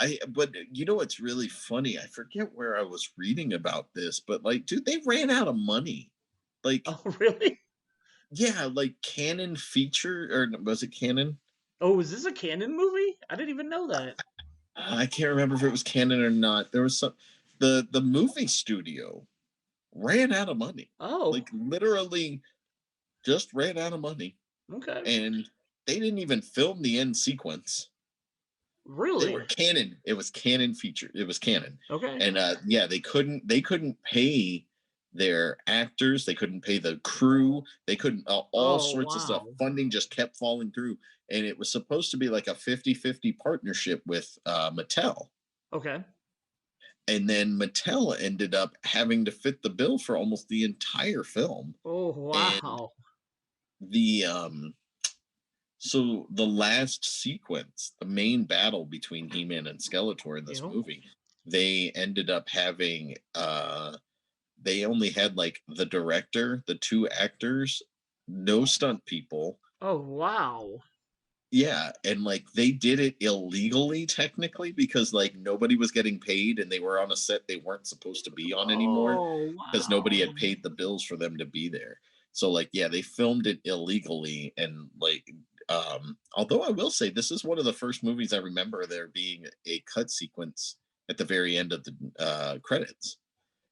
you know what's really funny? I forget where I was reading about this, but like, dude, they ran out of money. Like, oh really? Yeah, like Canon feature, or was it Canon? Oh, is this a Canon movie? I didn't even know that. I can't remember if it was Canon or not. There was some the movie studio ran out of money. Oh, like literally just ran out of money, Okay. and they didn't even film the end sequence. They were Really? canon. It was canon feature. It was canon, Okay. and yeah, they couldn't pay their actors. They couldn't pay the crew. They couldn't all Oh, sorts of stuff. wow. Funding just kept falling through, and it was supposed to be like a 50-50 partnership with Mattel. Okay. And then Mattel ended up having to fit the bill for almost the entire film. Oh, And wow. the so the last sequence, the main battle between He-Man and Skeletor in this You movie, they ended up having they only had like the director, the two actors, no stunt people. Oh, wow. Yeah, and like they did it illegally technically because like nobody was getting paid and they were on a set they weren't supposed to be on anymore Oh, because nobody wow. had paid the bills for them to be there. So like yeah, they filmed it illegally and like although I will say this is one of the first movies I remember there being a cut sequence at the very end of the credits,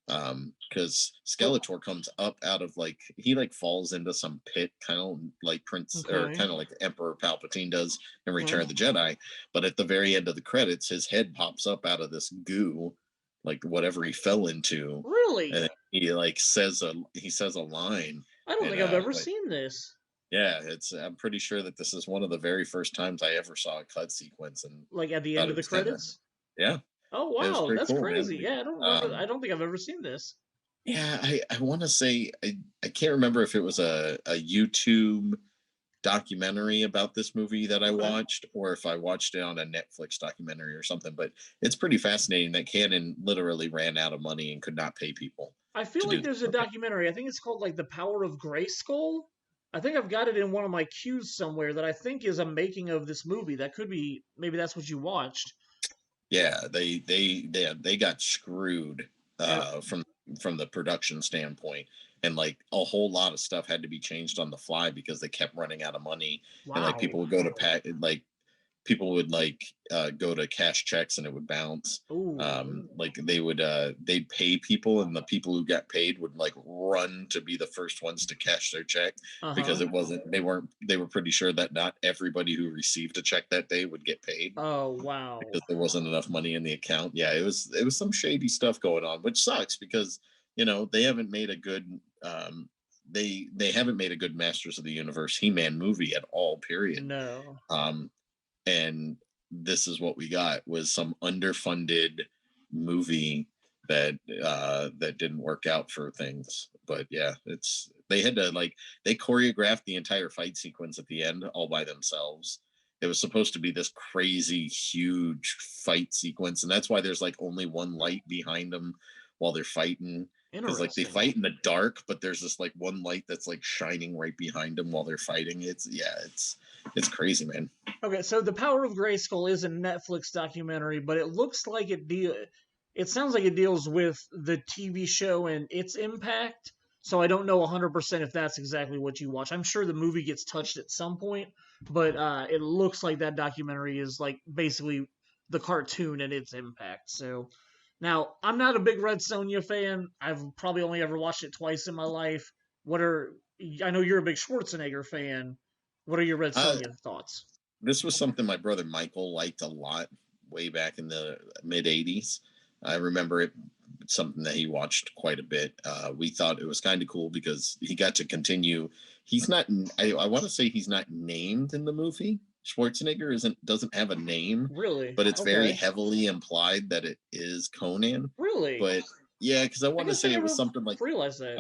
because Well, Skeletor comes up out of like he like falls into some pit, kind of like Prince or okay. kind of like Emperor Palpatine does in Return Okay. of the Jedi. But at the very end of the credits, his head pops up out of this goo, like whatever he fell into, Really? and he says a line, I don't and think I've ever but seen this. yeah, it's I'm pretty sure that this is one of the very first times I ever saw a cut sequence and Like at the thought end it of the was kind of credits? yeah, Oh, it was wow. pretty That's cool, man. crazy. Yeah, I don't remember. I don't think I've ever seen this. Yeah, I want to say I can't remember if it was a YouTube documentary about this movie that I Okay. watched or if I watched it on a Netflix documentary or something, but it's pretty fascinating that Canon literally ran out of money and could not pay people I feel to do like this there's a movie. documentary. I think it's called like The Power of Grayskull. I think I've got it in one of my queues somewhere that I think is a making of this movie. That could be maybe that's what you watched. Yeah, they got screwed And from the production standpoint, and like a whole lot of stuff had to be changed on the fly because they kept running out of money, and like wow. people would go to pack like people would like go to cash checks and it would bounce. Ooh. Like they'd pay people and the people who got paid would like run to be the first ones to cash their check because Uh-huh. they were pretty sure that not everybody who received a check that day would get paid Oh, wow. because there wasn't enough money in the account. Yeah, it was some shady stuff going on, which sucks because they haven't made a good they haven't made a good Masters of the Universe He-Man movie at all, period. No. um and this is what we got was some underfunded movie that didn't work out for things. But yeah, it's they had to like they choreographed the entire fight sequence at the end all by themselves. It was supposed to be this crazy huge fight sequence, and that's why there's like only one light behind them while they're fighting, because like they Interesting. fight in the dark but there's this like one light that's like shining right behind them while they're fighting. It's crazy, man. Okay, so The Power of Grayskull is a Netflix documentary, but it looks like it sounds like it deals with the TV show and its impact. So I don't know 100% if that's exactly what you watch. I'm sure the movie gets touched at some point, but it looks like that documentary is like basically the cartoon and its impact. So now I'm not a big Red Sonja fan. I've probably only ever watched it twice in my life. What are I know you're a big Schwarzenegger fan. What are your Red uh Sonja thoughts? this was something my brother Michael liked a lot way back in the mid 80s. I remember it something that he watched quite a bit. We thought it was kind of cool because he got to continue. He's not I want to say he's not named in the movie. Schwarzenegger doesn't have a name, Really? but it's very Okay. heavily implied that it is Conan. Really? But yeah, because I I want to guess I say it was never something like realized that.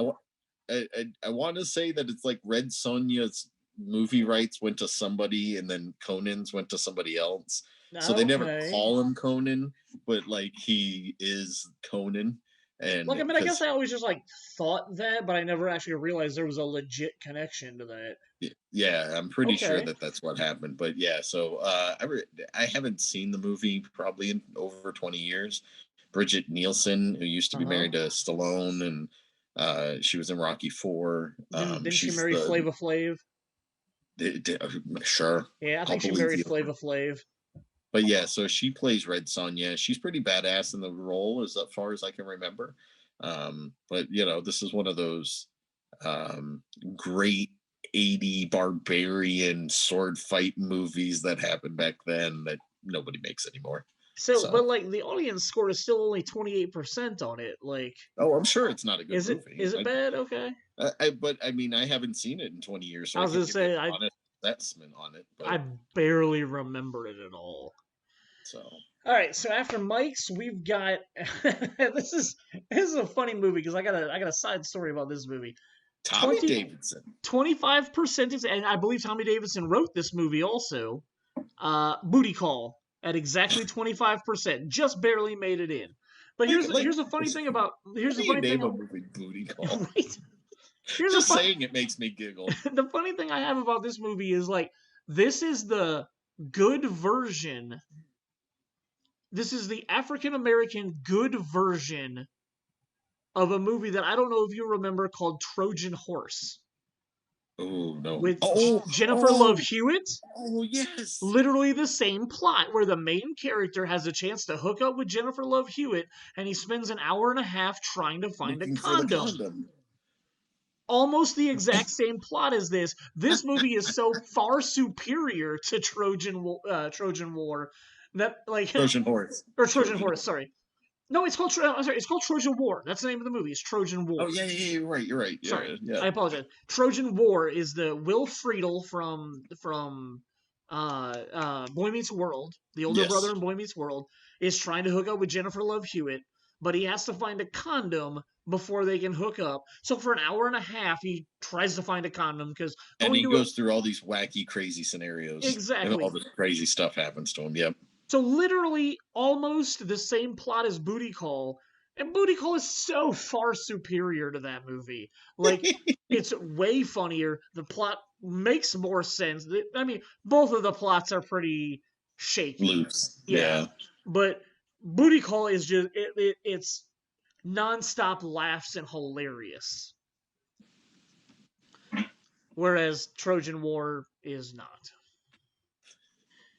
I want to say that it's like Red Sonja's movie rights went to somebody and then Conan's went to somebody else. So they never Okay. call him Conan, but like he is Conan. And Like, I mean, I guess because I always just like thought that, but I never actually realized there was a legit connection to that. yeah, I'm pretty sure Okay. that that's what happened. But yeah, so I haven't seen the movie probably in over 20 years. Bridget Nielsen, who used to Uh be huh. married to Stallone, and she was in Rocky Four. Didn't she She's marry the Flava Flav? sure, Yeah, I I'll think she believe married you. Flava Flav. But yeah, so she plays Red Sonja. She's pretty badass in the role, as far as I can remember. But this is one of those great 80 barbarian sword fight movies that happened back then that nobody makes anymore. So, but like the audience score is still only 28% on it. Like, oh, I'm sure it's not a good movie. Is it bad? Okay. But I mean, I haven't seen it in 20 years, so I was gonna say, an honest assessment on it. But... I barely remember it at all. So. All right, so after Mike's, we've got this is a funny movie because I got a side story about this movie. Tommy Davidson. 25% is, and I believe Tommy Davidson wrote this movie also. Booty Call at exactly 25%, just barely made it in. But here's a funny thing about name a movie Booty Call. Right? Just saying it makes me giggle. The funny thing I have about this movie is like this is the good version. This is the African American good version of a movie that I don't know if you remember called Trojan Horse. Oh, no. With Jennifer Love Hewitt. Oh, yes. Literally the same plot where the main character has a chance to hook up with Jennifer Love Hewitt and he spends an hour and a half trying to find a condom. Almost the exact same plot as this. This movie is so far superior to Trojan War that like Trojan Horse. Or Trojan Horse, sorry. No, it's called it's called Trojan War. That's the name of the movie. It's Trojan War. Oh yeah, you're right. Yeah, sorry, yeah. I apologize. Trojan War is the Will Friedle from Boy Meets World, the older brother in Boy Meets World, is trying to hook up with Jennifer Love Hewitt, but he has to find a condom before they can hook up. So for an hour and a half, he tries to find a condom because he goes through all these wacky, crazy scenarios. Exactly, and all this crazy stuff happens to him. Yep. So literally almost the same plot as Booty Call, and Booty Call is so far superior to that movie. Like, it's way funnier. The plot makes more sense. I mean, both of the plots are pretty shaky. Loose. Yeah. But Booty Call is just, it's nonstop laughs and hilarious. Whereas Trojan War is not.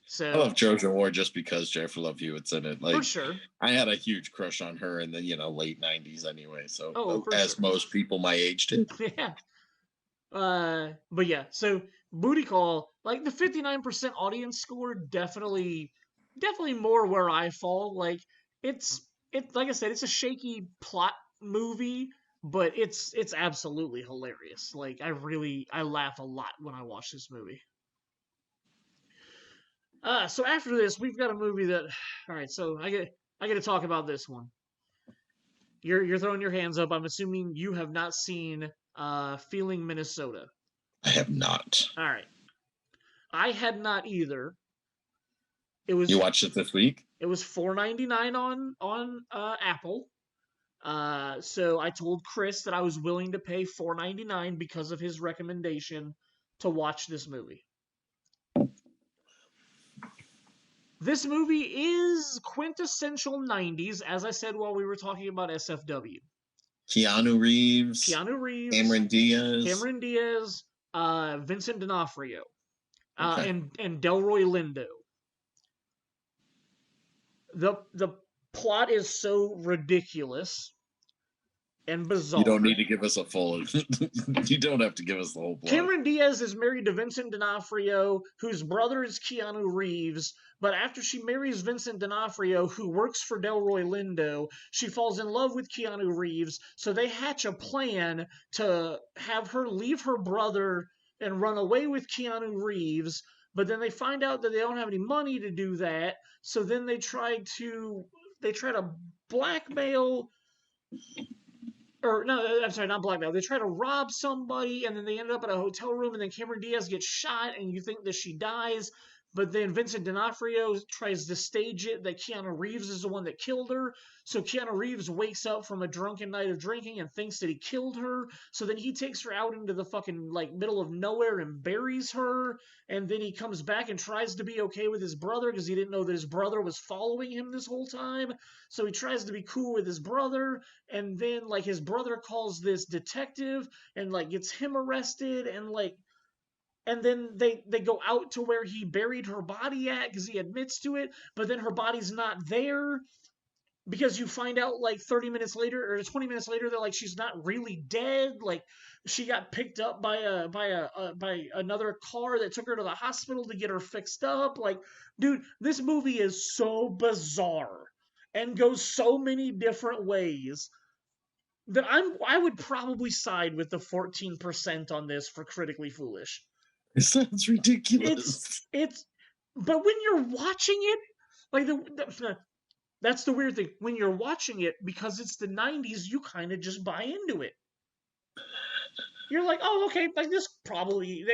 So, I love Trojan War just because Jennifer Love Hewitt's in it. Like, for sure. I had a huge crush on her in the late 90s anyway. So as sure. most people my age did. Yeah. But yeah, so Booty Call, like the 59% audience score, definitely more where I fall. Like it's like I said, it's a shaky plot movie, but it's absolutely hilarious. Like I laugh a lot when I watch this movie. So after this, we've got a movie that. All right, so I get to talk about this one. You're throwing your hands up. I'm assuming you have not seen Feeling Minnesota. I have not. All right, I had not either. You watched it this week? It was $4.99 on Apple. So I told Chris that I was willing to pay $4.99 because of his recommendation to watch this movie. This movie is quintessential 90s, as I said while we were talking about SFW. Keanu Reeves. Cameron Diaz. Vincent D'Onofrio. And Delroy Lindo. The plot is so ridiculous and bizarre. You don't need to give us a full. You don't have to give us the whole plot. Cameron Diaz is married to Vincent D'Onofrio, whose brother is Keanu Reeves. But after she marries Vincent D'Onofrio, who works for Delroy Lindo, she falls in love with Keanu Reeves. So they hatch a plan to have her leave her brother and run away with Keanu Reeves. But then they find out that they don't have any money to do that. So then they try to blackmail. Or no, I'm sorry, not blackmail. They try to rob somebody, and then they end up at a hotel room, and then Cameron Diaz gets shot, and you think that she dies. But then Vincent D'Onofrio tries to stage it that Keanu Reeves is the one that killed her. So Keanu Reeves wakes up from a drunken night of drinking and thinks that he killed her. So then he takes her out into the fucking middle of nowhere and buries her. And then he comes back and tries to be okay with his brother because he didn't know that his brother was following him this whole time. So he tries to be cool with his brother. And then his brother calls this detective and gets him arrested and then they go out to where he buried her body at because he admits to it, but then her body's not there. because you find out like 30 minutes later or 20 minutes later that like she's not really dead, like she got picked up by by another car that took her to the hospital to get her fixed up. Like, dude, this movie is so bizarre and goes so many different ways that I would probably side with the 14% on this for critically foolish. It sounds ridiculous. It's but when you're watching it, like that's the weird thing. When you're watching it, because it's the 90s, you kind of just buy into it. You're like, oh, okay, like this probably,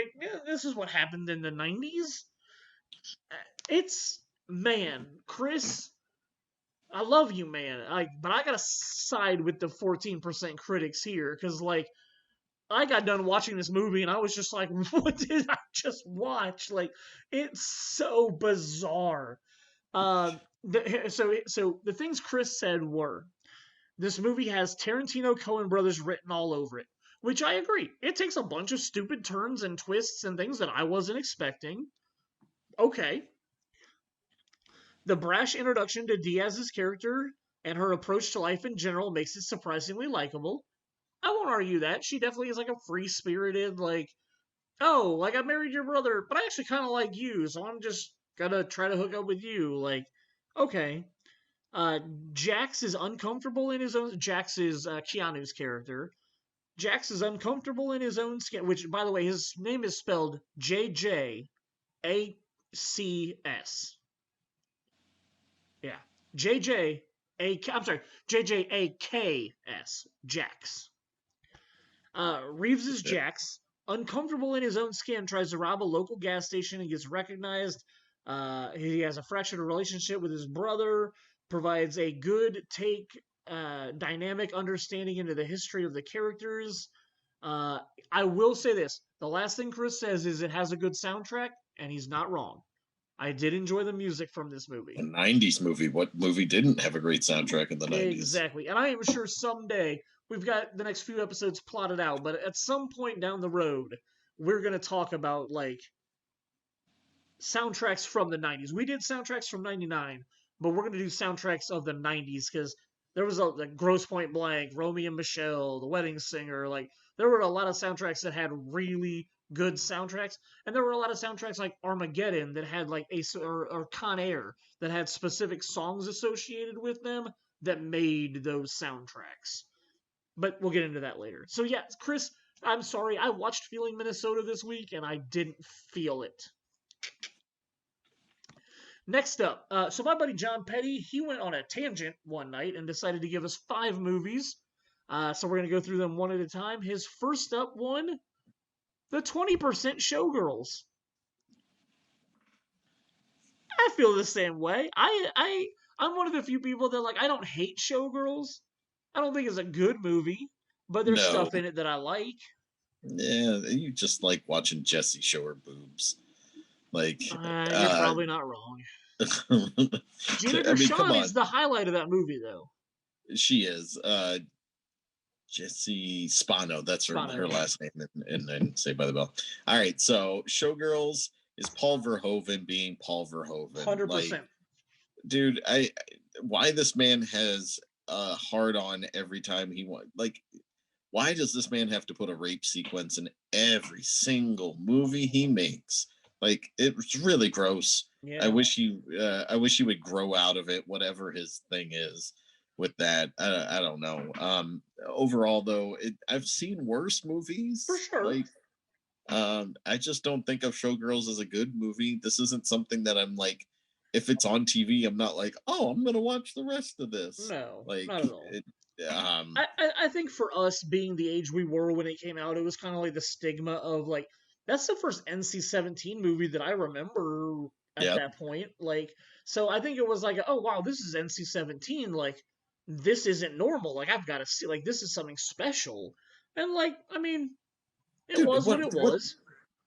this is what happened in the 90s. It's, man, Chris, I love you, man. But I gotta side with the 14% critics here, because, like, I got done watching this movie and I was just like, what did I just watch? Like, it's so bizarre. So the things Chris said were, this movie has Tarantino Coen brothers written all over it, which I agree. It takes a bunch of stupid turns and twists and things that I wasn't expecting. Okay. The brash introduction to Diaz's character and her approach to life in general makes it surprisingly likable. I won't argue that. She definitely is like a free-spirited, like, oh, like I married your brother, but I actually kind of like you, so I'm just gonna try to hook up with you. Like, okay. Jax is uncomfortable in his own. Jax is Keanu's character. Jax is uncomfortable in his own skin, which, by the way, his name is spelled JJACS. Yeah. I'm sorry, JJAKS. Jax. Reeves is Jax. Uncomfortable in his own skin, tries to rob a local gas station and gets recognized. He has a fractured relationship with his brother, provides a good take, dynamic understanding into the history of the characters. I will say this. The last thing Chris says is it has a good soundtrack, and he's not wrong. I did enjoy the music from this movie. A 90s movie. What movie didn't have a great soundtrack in the 90s? Exactly. And I am sure someday, we've got the next few episodes plotted out, but at some point down the road, we're going to talk about, like, soundtracks from the 90s. We did soundtracks from 99, but we're going to do soundtracks of the 90s because there was like Grosse Pointe Blank, Romeo and Michelle, The Wedding Singer. Like, there were a lot of soundtracks that had really good soundtracks, and there were a lot of soundtracks like Armageddon that had like or Con Air that had specific songs associated with them that made those soundtracks. But we'll get into that later. So yeah, Chris, I'm sorry, I watched Feeling Minnesota this week and I didn't feel it. Next up, so my buddy John Petty, he went on a tangent one night and decided to give us 5 movies. So we're going to go through them one at a time. His first up one, the 20% Showgirls. I feel the same way. I'm one of the few people that, like, I don't hate Showgirls. I don't think it's a good movie, but there's stuff in it that I like. Yeah, you just like watching Jessie show her boobs. Like, you're probably not wrong. Gina Gershon is the highlight of that movie, though. She is. Jessie Spano, that's her last name in Saved by the Bell. All right, so Showgirls is Paul Verhoeven being Paul Verhoeven. 100%. Like, dude, why this man has a hard on every time he wants. Like, why does this man have to put a rape sequence in every single movie he makes? Like, it's really gross. Yeah. I wish he would grow out of it, whatever his thing is with that. I don't know. Overall, though, I've seen worse movies. For sure. Like, I just don't think of Showgirls as a good movie. This isn't something that I'm like, if it's on TV, I'm not like, oh, I'm gonna watch the rest of this. No, like, not at all. I think for us, being the age we were when it came out, it was kind of like the stigma of like, that's the first NC-17 movie that I remember at that point. Like, so I think it was like, oh wow, this is NC-17. Like, this isn't normal. Like, I've got to see. Like, this is something special. And like, I mean, it was what it was.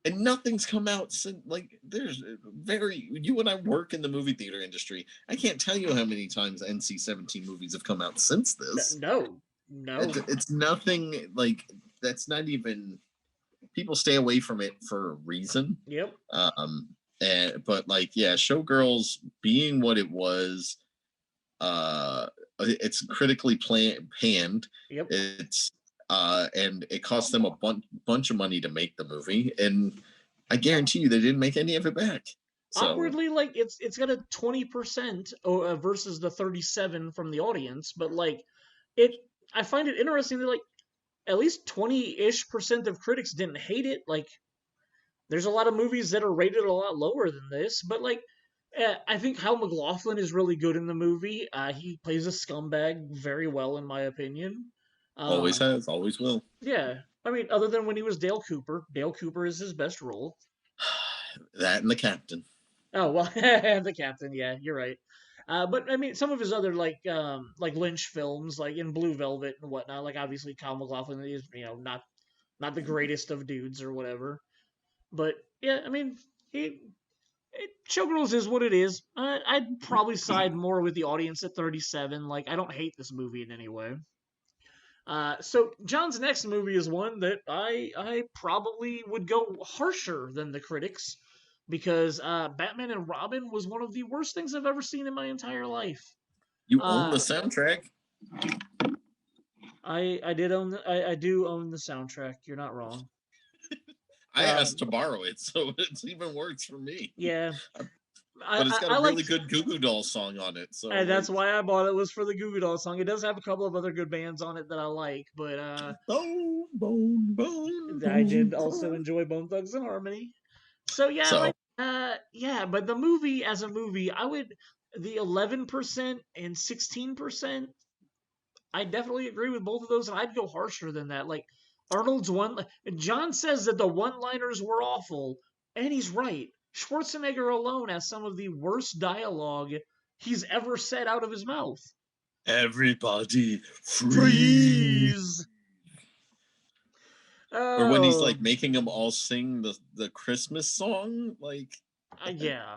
And nothing's come out since. Like, there's you and I work in the movie theater industry. I can't tell you how many times NC-17 movies have come out since this. No. It's nothing. Like, that's not even. People stay away from it for a reason. Yep. But like, yeah, Showgirls being what it was, it's critically panned. Yep. It's and it cost them a bunch of money to make the movie, and I guarantee you they didn't make any of it back. So Awkwardly, like it's got a 20% versus the 37 from the audience, but like it, I find it interesting that like at least 20-ish% of critics didn't hate it. Like there's a lot of movies that are rated a lot lower than this, but like I think Hal McLaughlin is really good in the movie. He plays a scumbag very well, in my opinion. always has, always will. Yeah, I mean, other than when he was Dale Cooper. Dale Cooper is his best role. That and the captain. Oh well, the captain. Yeah, you're right. But I mean, some of his other like Lynch films, like in Blue Velvet and whatnot. Like obviously, Kyle MacLachlan is not the greatest of dudes or whatever. But yeah, I mean, Showgirls is what it is. I'd probably side more with the audience at 37. Like I don't hate this movie in any way. So John's next movie is one that I probably would go harsher than the critics because Batman and Robin was one of the worst things I've ever seen in my entire life. You own the soundtrack. I do own the soundtrack. You're not wrong. I asked to borrow it, so it's even worse for me. Yeah. But it's got a really good Goo Goo Dolls song on it. So that's why I bought it, was for the Goo Goo Dolls song. It does have a couple of other good bands on it that I like, but Bone. I did also enjoy Bone Thugs and Harmony. So yeah, but the movie as a movie, I would the 11% and 16%. I definitely agree with both of those, and I'd go harsher than that. Like Arnold's John says that the one-liners were awful, and he's right. Schwarzenegger alone has some of the worst dialogue he's ever said out of his mouth. Everybody freeze. Or when he's like making them all sing the Christmas song, like yeah.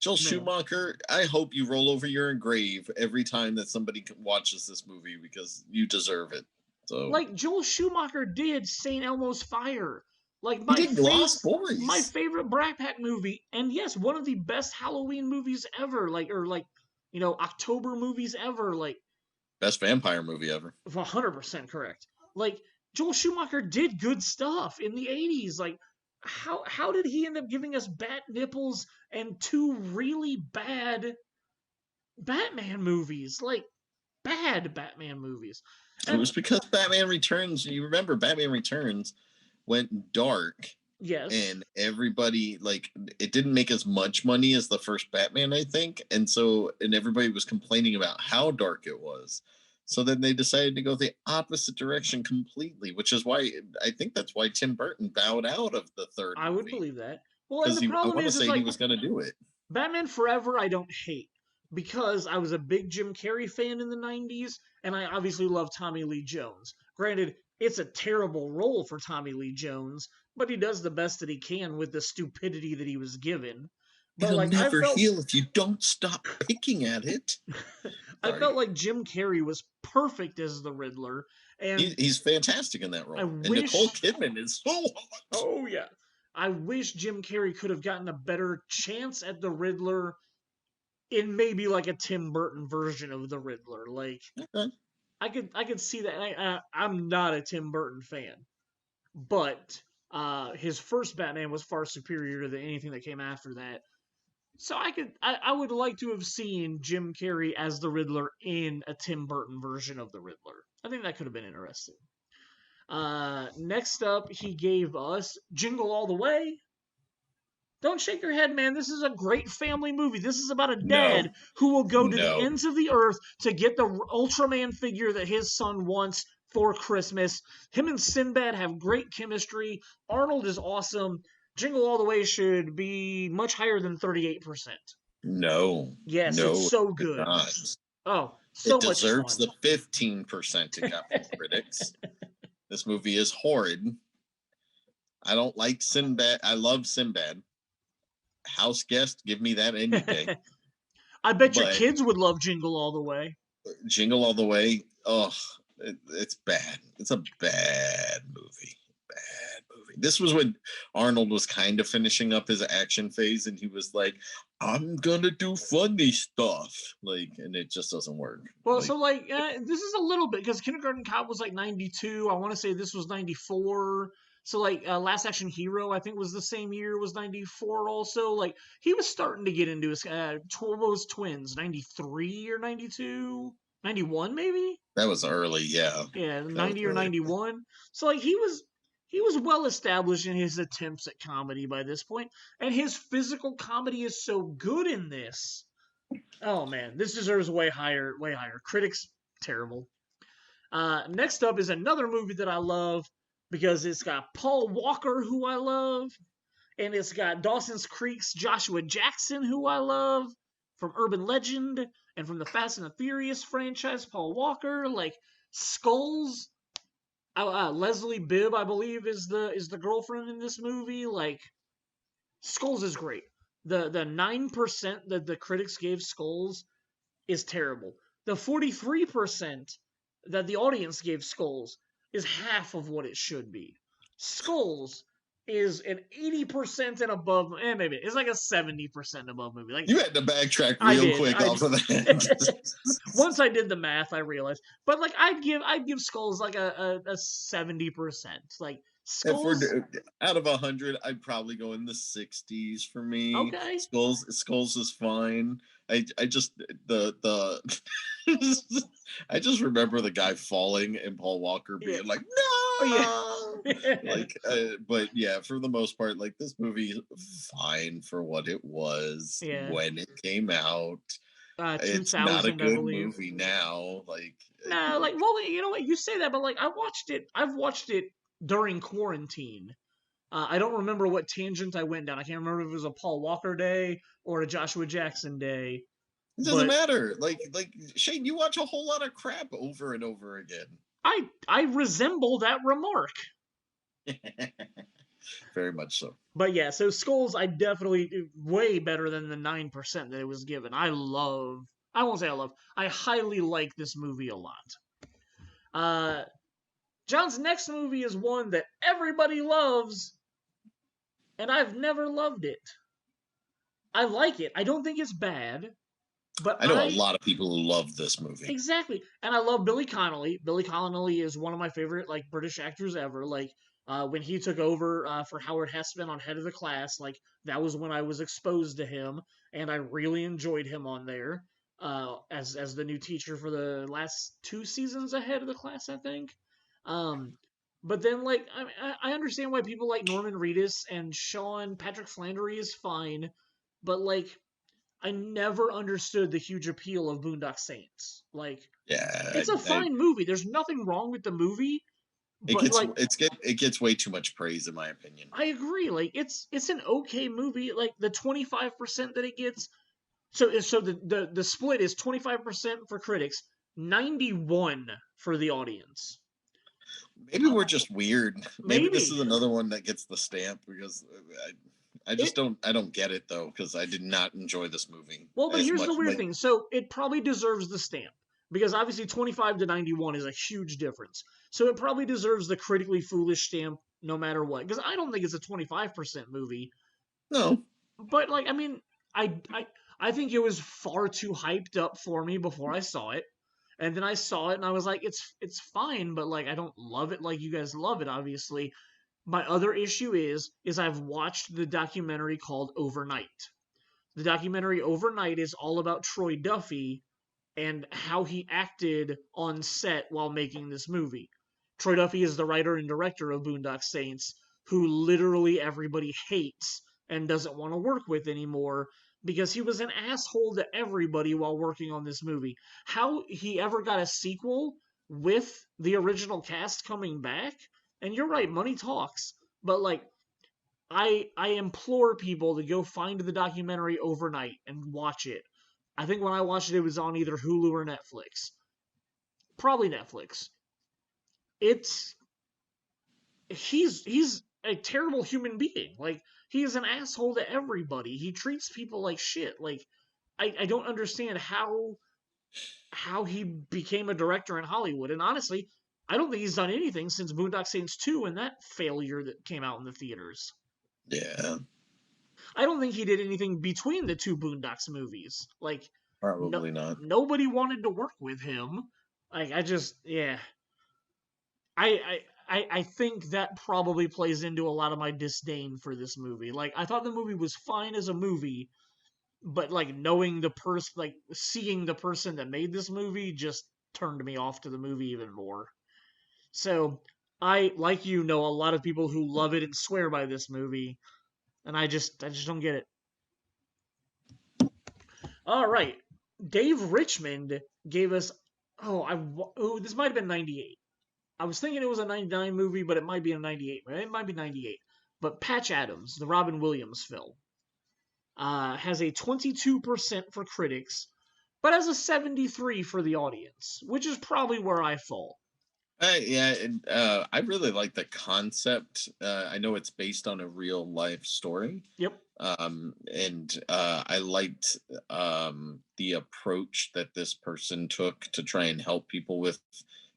Joel Schumacher, I hope you roll over your grave every time that somebody watches this movie because you deserve it. So like Joel Schumacher did St. Elmo's Fire. Like Lost Boys. My favorite Brat Pack movie, and yes, one of the best Halloween movies ever. October movies ever. Like best vampire movie ever. 100% correct. Like Joel Schumacher did good stuff in the 80s. Like how did he end up giving us bat nipples and two really bad Batman movies? Like bad Batman movies. It was because Batman Returns. You remember Batman Returns went dark. Yes. And everybody, like, it didn't make as much money as the first Batman, I think. And everybody was complaining about how dark it was. So then they decided to go the opposite direction completely, which is why I think that's why Tim Burton bowed out of the third movie. I would believe that. Well, and the I problem want to is say like, he was going to do it. Batman Forever, I don't hate because I was a big Jim Carrey fan in the 90s, and I obviously love Tommy Lee Jones. Granted, it's a terrible role for Tommy Lee Jones, but he does the best that he can with the stupidity that he was given. But It'll never heal if you don't stop picking at it. I felt like Jim Carrey was perfect as the Riddler, and he's fantastic in that role. And Nicole Kidman is so hot. Oh yeah, I wish Jim Carrey could have gotten a better chance at the Riddler in maybe like a Tim Burton version of the Riddler. Like I could see that. I'm not a Tim Burton fan, but his first Batman was far superior to anything that came after that. So I would like to have seen Jim Carrey as the Riddler in a Tim Burton version of the Riddler. I think that could have been interesting. Next up, he gave us Jingle All the Way. Don't shake your head, man. This is a great family movie. This is about a dad who will go to the ends of the earth to get the Ultraman figure that his son wants for Christmas. Him and Sinbad have great chemistry. Arnold is awesome. Jingle All the Way should be much higher than 38%. No. Yes, it's so good. Oh, so much fun. It deserves the 15% it got from critics. This movie is horrid. I don't like Sinbad. I love Sinbad. House Guest, give me that any day. I bet your kids would love Jingle All the Way. Jingle All the Way, it's bad. It's a bad movie. this was when Arnold was kind of finishing up his action phase, and he was like, "I'm gonna do funny stuff," like, and it just doesn't work. Well, Like, so like this is a little bit because Kindergarten Cop was like 92. I want to say this was 94. So like Last Action Hero, I think was the same year, was 94 also. Like he was starting to get into his Turbo's Twins, 93 or 92, 91 maybe. that was early, yeah. Yeah, That was 90 or early. 91. So like he was well established in his attempts at comedy by this point, and his physical comedy is so good in this. Oh man, this deserves way higher, way higher. Critics terrible. Next up is another movie that I love because it's got Paul Walker, who I love, and it's got Dawson's Creek's Joshua Jackson, who I love, from Urban Legend and from the Fast and the Furious franchise. Paul Walker, like Skulls. Leslie Bibb, I believe, is the girlfriend in this movie. Like Skulls is great. The 9% that the critics gave Skulls is terrible. The 43% that the audience gave Skulls is half of what it should be. Skulls is an 80% and above, maybe it's like a 70% above movie. Like You had to backtrack real quick off of that. Once I did the math, I realized. But like I'd give Skulls like a 70%. Like Skulls. Out of 100, I'd probably go in the 60s for me. Okay. Skulls is fine. I just I just remember the guy falling and Paul Walker being like, "No!" Yeah. Like, but yeah, for the most part, like this movie is fine for what it was when it came out. It's not a good movie now. Like, no, like, well, you know what? You say that, but like, I've watched it during quarantine. I don't remember what tangent I went down. I can't remember if it was a Paul Walker day or a Joshua Jackson day. It doesn't matter. Like Shane, you watch a whole lot of crap over and over again. I resemble that remark. Very much so. But yeah, so Skulls, I definitely way better than the 9% that it was given. I won't say I love. I highly like this movie a lot. John's next movie is one that everybody loves, and I've never loved it. I like it. I don't think it's bad. But I know a lot of people who love this movie. Exactly. And I love Billy Connolly. Billy Connolly is one of my favorite like British actors ever. Like when he took over for Howard Hessman on Head of the Class, like that was when I was exposed to him, and I really enjoyed him on there as the new teacher for the last 2 seasons of Head of the Class, I think. But then like I understand why people like Norman Reedus and Sean Patrick Flannery is fine, but like I never understood the huge appeal of Boondock Saints. Like, it's a fine movie. There's nothing wrong with the movie. It gets way too much praise, in my opinion. I agree. Like, it's an okay movie. Like the 25% that it gets. So the split is 25% for critics, 91 for the audience. Maybe we're just weird. Maybe this is another one that gets the stamp because I don't get it though, because I did not enjoy this movie. Well, but here's the weird thing. So it probably deserves the stamp because obviously 25 to 91 is a huge difference. So it probably deserves the critically foolish stamp no matter what. Because I don't think it's a 25% movie. No. But like, I mean, I think it was far too hyped up for me before I saw it. And then I saw it and I was like, it's fine, but like I don't love it like you guys love it, obviously. My other issue is I've watched the documentary called Overnight. The documentary Overnight is all about Troy Duffy and how he acted on set while making this movie. Troy Duffy is the writer and director of Boondock Saints, who literally everybody hates and doesn't want to work with anymore because he was an asshole to everybody while working on this movie. How he ever got a sequel with the original cast coming back? And you're right, money talks. But like, I implore people to go find the documentary Overnight and watch it. I think when I watched it, it was on either Hulu or Netflix. Probably Netflix. He's a terrible human being. Like, he is an asshole to everybody. He treats people like shit. Like, I don't understand how he became a director in Hollywood. And honestly, I don't think he's done anything since Boondock Saints 2 and that failure that came out in the theaters. Yeah, I don't think he did anything between the two Boondocks movies. Like, no, probably not. nobody wanted to work with him. Like, yeah. I think that probably plays into a lot of my disdain for this movie. Like, I thought the movie was fine as a movie, but like knowing the person, like seeing the person that made this movie just turned me off to the movie even more. So I, like you, know a lot of people who love it and swear by this movie, and I just don't get it. All right, Dave Richmond gave us. This might have been 98. I was thinking it was a 99 movie, but it might be a 98. It might be 98. But Patch Adams, the Robin Williams film, has a 22% for critics, but has a 73 for the audience, which is probably where I fall. I really like the concept. I know it's based on a real life story. Yep. I liked the approach that this person took to try and help people with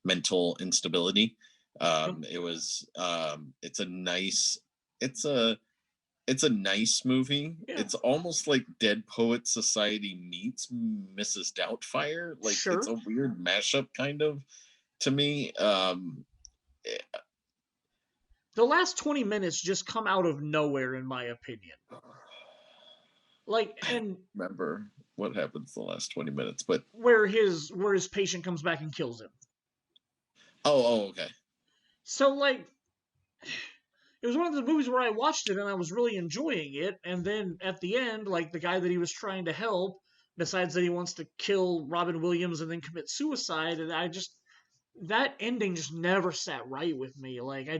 mental instability. It's a nice movie. Yeah. It's almost like Dead Poet Society meets Mrs. Doubtfire. Like, sure. It's a weird mashup kind of to me. The last 20 minutes just come out of nowhere, in my opinion. Like, and remember what happens the last 20 minutes, but where his patient comes back and kills him. Oh, okay. So, like, it was one of the movies where I watched it and I was really enjoying it, and then at the end, like, the guy that he was trying to help decides that he wants to kill Robin Williams and then commit suicide, and that ending just never sat right with me. Like, I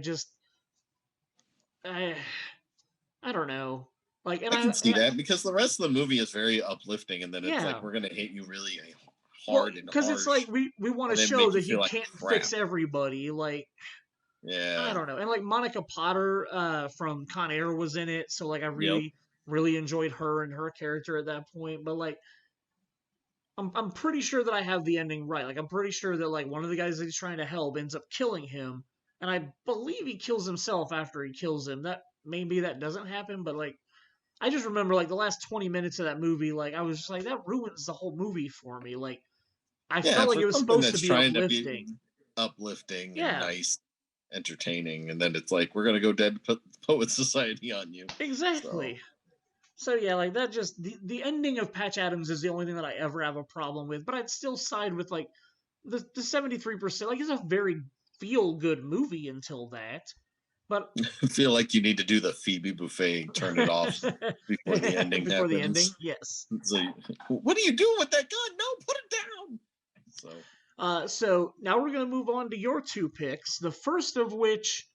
don't know. Like, and I can see that because the rest of the movie is very uplifting, and then it's like, we're gonna hate you really hard and because it's like we want to show that he can't fix everybody. Like, yeah, I don't know. And like Monica Potter from Con Air was in it, so like I really enjoyed her and her character at that point. But like, I'm pretty sure that I have the ending right. Like, I'm pretty sure that like one of the guys that he's trying to help ends up killing him, and I believe he kills himself after he kills him. That maybe that doesn't happen, but like, I just remember like the last 20 minutes of that movie, like I was just like, that ruins the whole movie for me. Like, I felt like it was supposed to be uplifting and nice, entertaining, and then it's like, we're gonna go Dead Poet Society on you. Exactly. So yeah, like that just the ending of Patch Adams is the only thing that I ever have a problem with, but I'd still side with like the 73%. Like, it's a very feel good movie until that. But I feel like you need to do the Phoebe Buffet, turn it off before the ending happens. The ending, yes. So, what are you doing with that gun? No, put it down. So now we're gonna move on to your two picks. The first of which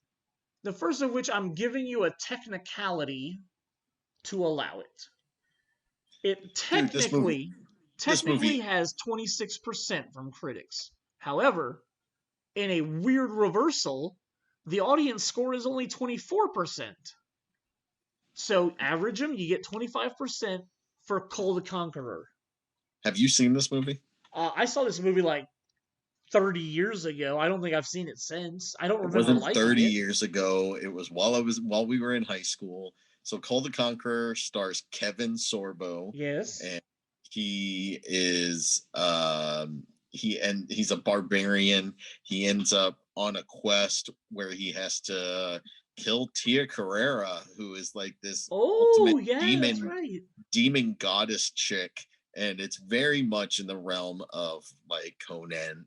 I'm giving you a technicality to allow it. It technically has 26% from critics. However, in a weird reversal, the audience score is only 24%. So average them, you get 25% for Cole the Conqueror. Have you seen this movie? I saw this movie like 30 years ago. I don't think I've seen it since. I don't remember. It wasn't 30 years ago. It was while we were in high school. So Cole the Conqueror stars Kevin Sorbo. Yes. And he is he's a barbarian. He ends up on a quest where he has to kill Tia Carrera, who is like this ultimate demon goddess chick, and it's very much in the realm of like Conan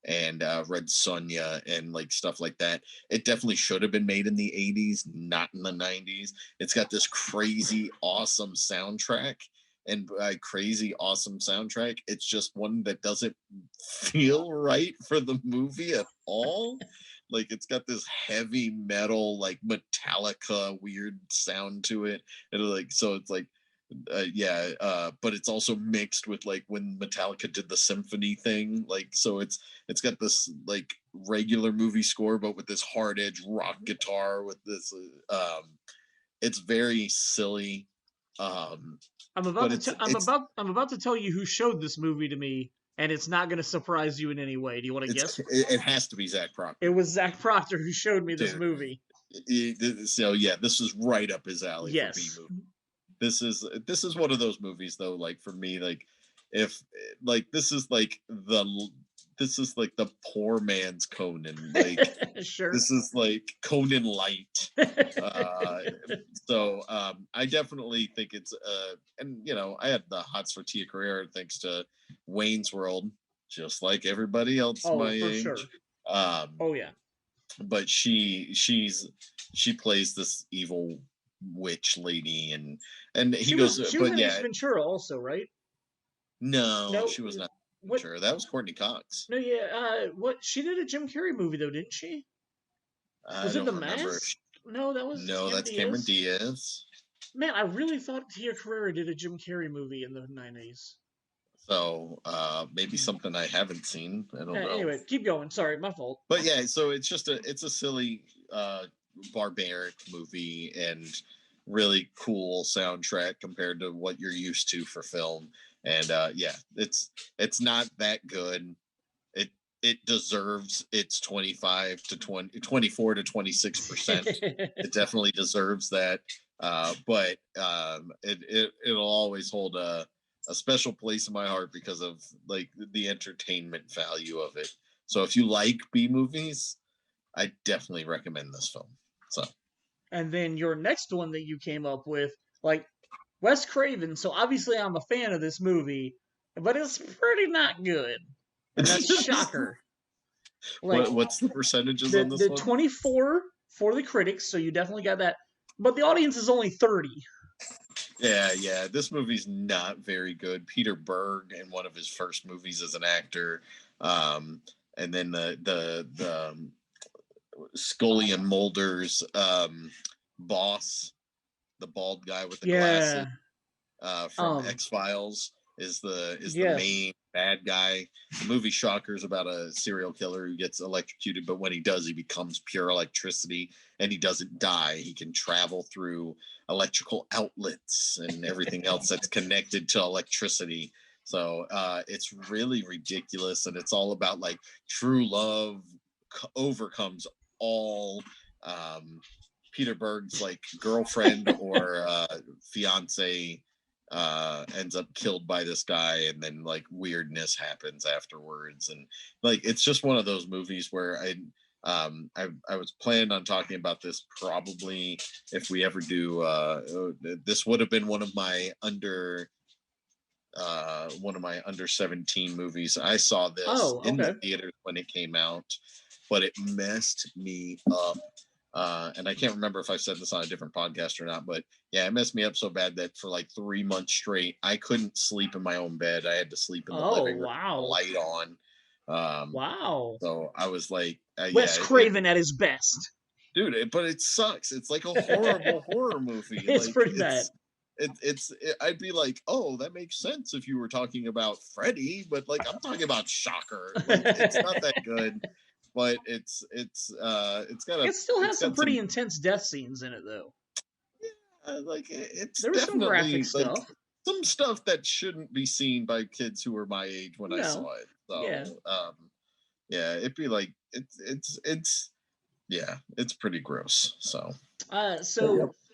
and Red Sonja and like stuff like that. It definitely should have been made in the 80s, not in the 90s. It's got this crazy awesome soundtrack. And by crazy awesome soundtrack, it's just one that doesn't feel right for the movie at all. Like, it's got this heavy metal, like Metallica weird sound to it, and like, so it's like, but it's also mixed with like when Metallica did the symphony thing, like, so it's got this like regular movie score, but with this hard edge rock guitar with this. It's very silly. I'm about to tell you who showed this movie to me and it's not going to surprise you in any way. Do you want to guess? It has to be Zach It Proctor. was Zach Proctor who showed me this Dude. movie. So yeah, this is right up his alley for B Yes. movie. This is one of those movies though, like for me, like if like this is like the poor man's Conan. Like Sure. this is like Conan light. So I definitely think it's and you know, I had the hots for Tia Carrere thanks to Wayne's World, just like everybody else Oh, my for age. sure. Oh yeah. But she plays this evil witch lady, and he goes, she was but in yeah, Ace Ventura also, right? no, she was not. What? Sure, that was Courtney Cox. No, yeah. What? She did a Jim Carrey movie though, didn't she? Was I it The don't remember. Mask? No, that was No, Cameron that's Cameron Diaz. Diaz. Man, I really thought Tia Carrere did a Jim Carrey movie in the 90s. So maybe something I haven't seen. I don't know. Anyway, keep going. Sorry, my fault. But yeah, so it's a silly, barbaric movie and really cool soundtrack compared to what you're used to for film. And yeah, it's not that good. It deserves its 25 to 20, 24 to 26%. It definitely deserves that. But it'll always hold a special place in my heart because of like the entertainment value of it. So if you like B movies, I definitely recommend this film. So, and then your next one that you came up with, like Wes Craven. So obviously I'm a fan of this movie, but it's pretty not good, and that's Shocker. Like, what's the percentages on this the one? 24 for the critics, so you definitely got that, but the audience is only 30. Yeah. This movie's not very good. Peter Berg in one of his first movies as an actor, and then the Scully and Mulder's boss, the bald guy with the glasses, from X-Files, is the main bad guy. The movie Shocker is about a serial killer who gets electrocuted, but when he does, he becomes pure electricity, and he doesn't die. He can travel through electrical outlets and everything else that's connected to electricity. So it's really ridiculous, and it's all about like true love overcomes all. Peter Berg's like girlfriend or fiance ends up killed by this guy, and then like weirdness happens afterwards, and like it's just one of those movies where I was planning on talking about this probably if we ever do. This would have been one of my under 17 movies. I saw this in the theaters when it came out, but it messed me up. And I can't remember if I said this on a different podcast or not, but yeah, it messed me up so bad that for like 3 months straight, I couldn't sleep in my own bed. I had to sleep in the living room, with the light on. Wow. So I was like, Wes Craven at his best. Dude, but it sucks. It's like a horrible horror movie. It's like, pretty bad. I'd be like, oh, that makes sense if you were talking about Freddy, but like I'm talking about Shocker. Like, it's not that good. But it still has some pretty intense death scenes in it though. Yeah, like there was some graphic stuff. Like, some stuff that shouldn't be seen by kids who were my age when I saw it. So yeah, it'd be like it's pretty gross. So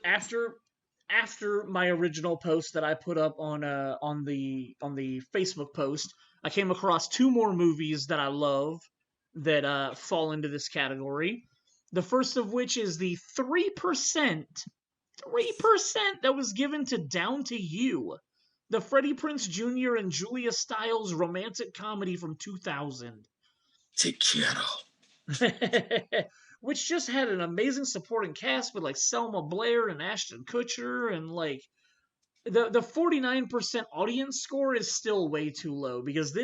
after my original post that I put up on the Facebook post, I came across 2 more movies that I love that fall into this category. The first of which is the 3% that was given to Down to You, the Freddie Prinze Jr. and Julia Stiles romantic comedy from 2000. Te quiero. Which just had an amazing supporting cast with like Selma Blair and Ashton Kutcher, and like the 49% audience score is still way too low because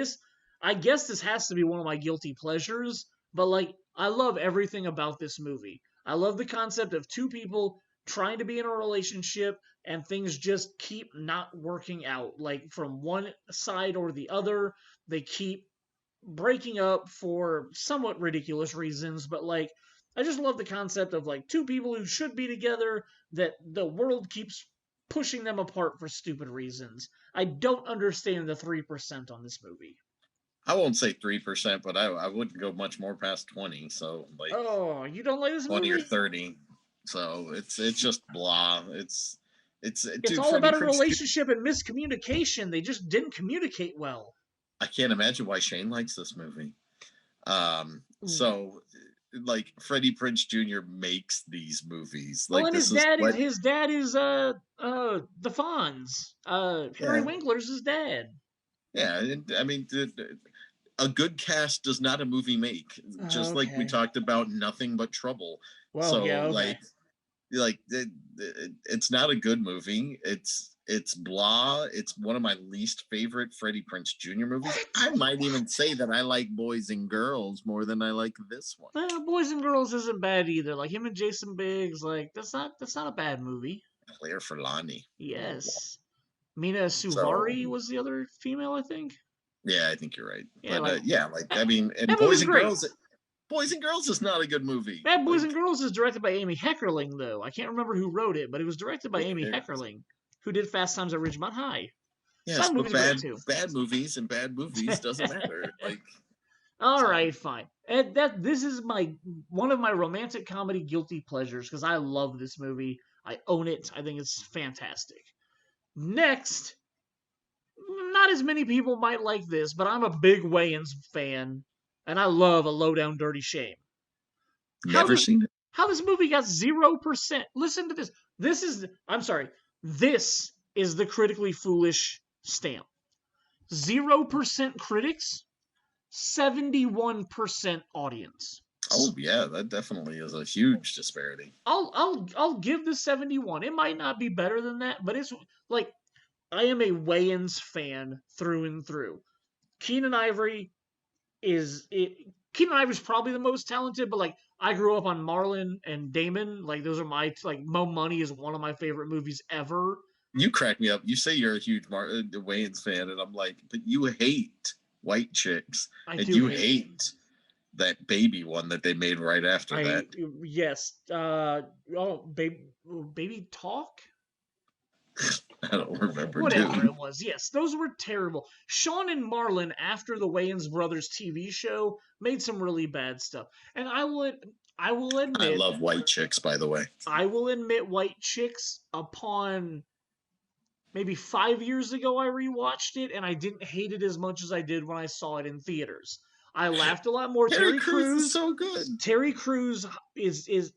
I guess this has to be one of my guilty pleasures, but like I love everything about this movie. I love the concept of 2 people trying to be in a relationship and things just keep not working out. Like from one side or the other, they keep breaking up for somewhat ridiculous reasons, but like I just love the concept of like 2 people who should be together that the world keeps pushing them apart for stupid reasons. I don't understand the 3% on this movie. I won't say 3%, but I wouldn't go much more past 20. So like Oh, you don't like this 20 or movie? 30. So it's just blah. It's It's dude, all Freddie about a Prinze Jr. relationship and miscommunication. They just didn't communicate well. I can't imagine why Shane likes this movie. So like Freddie Prinze Jr. makes these movies. Well, Like and this is what his dad is the Fonz. Henry yeah. Winkler's his dad. Yeah, I mean a good cast does not a movie make. Just like we Okay. talked about Nothing But Trouble. Well, So yeah, okay. like it's not a good movie. It's blah. It's one of my least favorite Freddie Prinze Jr. movies. What? I might even say that I like Boys and Girls more than I like this one. Boys and Girls isn't bad either. Like him and Jason Biggs, like that's not a bad movie. Claire Forlani. Yes. Mina So Suvari was the other female, I think. yeah, I think you're right. Yeah, But like yeah, like I mean, and that movie's great. Boys and Girls is not a good movie. Bad Boys Like, and Girls is directed by Amy Heckerling, though. I can't remember who wrote it, but it was directed by Amy Heckerling, who did Fast Times at Ridgemont High. yes, That but movie's great too. bad movies and bad movies doesn't matter. Like, all right, fine. And this is one of my romantic comedy guilty pleasures because I love this movie. I own it. I think it's fantastic. Next, not as many people might like this, but I'm a big Wayans fan, and I love A Low Down Dirty Shame. never seen it. How this movie got 0%. Listen to this. This is the critically foolish stamp. 0% critics, 71% audience. Oh yeah, that definitely is a huge disparity. I'll give the 71. It might not be better than that, but it's like I am a Wayans fan through and through. Keenan Ivory's probably the most talented, but like I grew up on Marlon and Damon. Like those are my Mo Money is one of my favorite movies ever. You crack me up. You say you're a huge Wayans fan, and I'm like, but you hate White Chicks, and you hate that baby one that they made right after that. Yes. Baby Talk. I don't remember. Whatever it was. Yes, those were terrible. Sean and Marlon, after the Wayans Brothers TV show, made some really bad stuff. And I will admit, I love White Chicks, by the way. I will admit White Chicks upon maybe 5 years ago I rewatched it and I didn't hate it as much as I did when I saw it in theaters. I laughed a lot more. Terry Crews is so good. Terry Crews is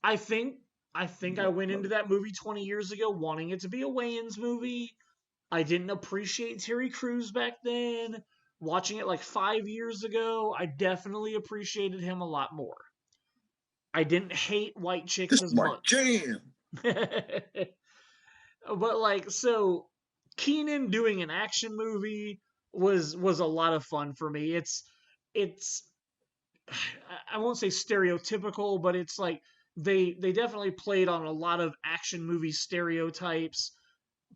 I think I went into that movie 20 years ago wanting it to be a Wayans movie. I didn't appreciate Terry Crews back then. Watching it like 5 years ago, I definitely appreciated him a lot more. I didn't hate White Chicks as much. Jam. But like, so Keenan doing an action movie was a lot of fun for me. It's I won't say stereotypical, but it's like they definitely played on a lot of action movie stereotypes,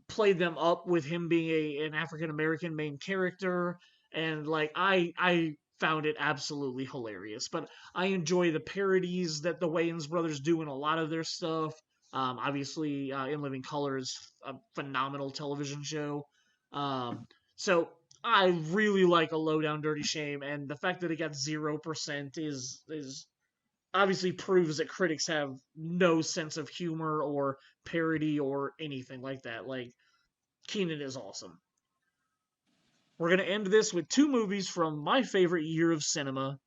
played them up with him being an African American main character, and like I found it absolutely hilarious. But I enjoy the parodies that the Wayans brothers do in a lot of their stuff. Obviously, In Living Color is a phenomenal television show. So I really like A Low Down Dirty Shame, and the fact that it got 0% is obviously proves that critics have no sense of humor or parody or anything like that. Like, Keenan is awesome. We're going to end this with two movies from my favorite year of cinema.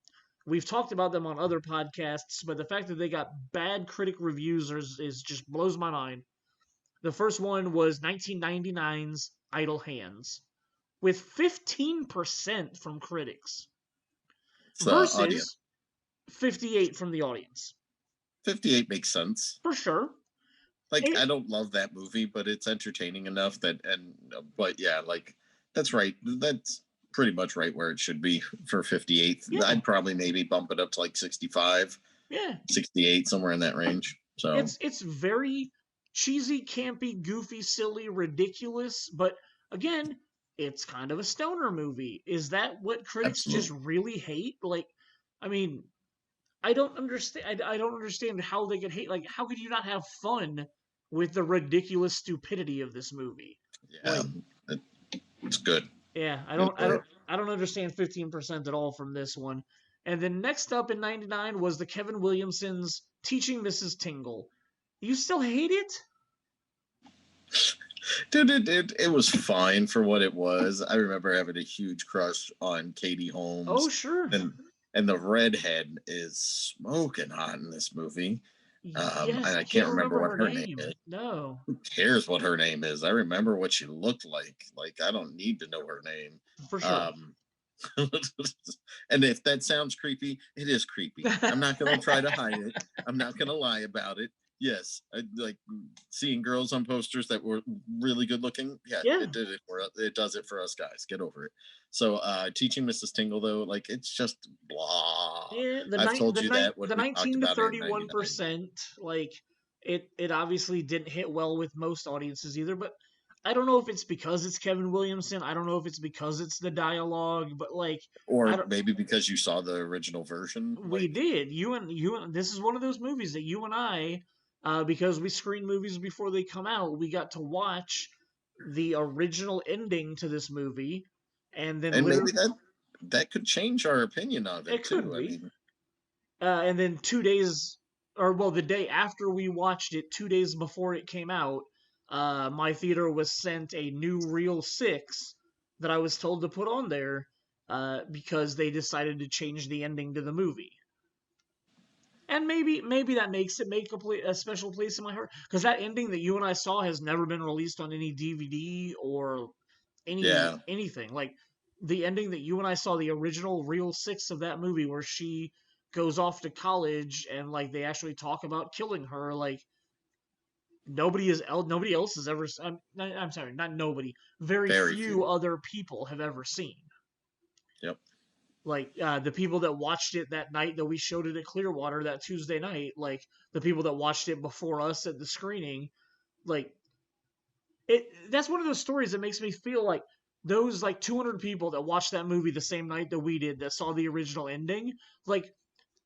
We've talked about them on other podcasts, but the fact that they got bad critic reviews is just blows my mind. The first one was 1999's Idle Hands, with 15% from critics versus audience. 58 from the audience. 58 makes sense. For sure. Like, I don't love that movie, but it's entertaining enough but yeah, like, that's right. That's pretty much right where it should be for 58. Yeah. I'd probably maybe bump it up to like 65. Yeah. 68, somewhere in that range. So it's very cheesy, campy, goofy, silly, ridiculous, but again, it's kind of a stoner movie. Is that what critics just really hate? Like, I mean, I don't understand. I don't understand how they could hate. Like, how could you not have fun with the ridiculous stupidity of this movie? Yeah, like, it's good. Yeah, I don't understand 15% at all from this one. And then next up in 99 was the Kevin Williamson's Teaching Mrs. Tingle. You still hate it? Dude, it was fine for what it was. I remember having a huge crush on Katie Holmes. Oh, sure. And the redhead is smoking hot in this movie. Yes, and I can't remember what her name is. No. Who cares what her name is? I remember what she looked like. Like, I don't need to know her name. For sure. And if that sounds creepy, it is creepy. I'm not going to try to hide it. I'm not going to lie about it. Yes, I like seeing girls on posters that were really good looking. Yeah. It did it for us. It does it for us guys. Get over it. So, Teaching Mrs. Tingle, though, like, it's just blah. Yeah, I've told you that. The 19 to 31%, like, it obviously didn't hit well with most audiences either. But I don't know if it's because it's Kevin Williamson. I don't know if it's because it's the dialogue, but like, or maybe because you saw the original version. We did. You and this is one of those movies that you and I. Because we screen movies before they come out, we got to watch the original ending to this movie, and then maybe that could change our opinion of it too. Could be. And then 2 days, the day after we watched it, 2 days before it came out, my theater was sent a new Reel 6 that I was told to put on there because they decided to change the ending to the movie. And maybe that makes it make a special place in my heart, because that ending that you and I saw has never been released on any DVD or anything. Like the ending that you and I saw, the original Reel 6 of that movie, where she goes off to college and like they actually talk about killing her. Like nobody else has ever. I'm sorry, not nobody. Very few other people have ever seen. Yep. Like the people that watched it that night that we showed it at Clearwater that Tuesday night, like the people that watched it before us at the screening, like that's one of those stories that makes me feel like those like 200 people that watched that movie the same night that we did, that saw the original ending, like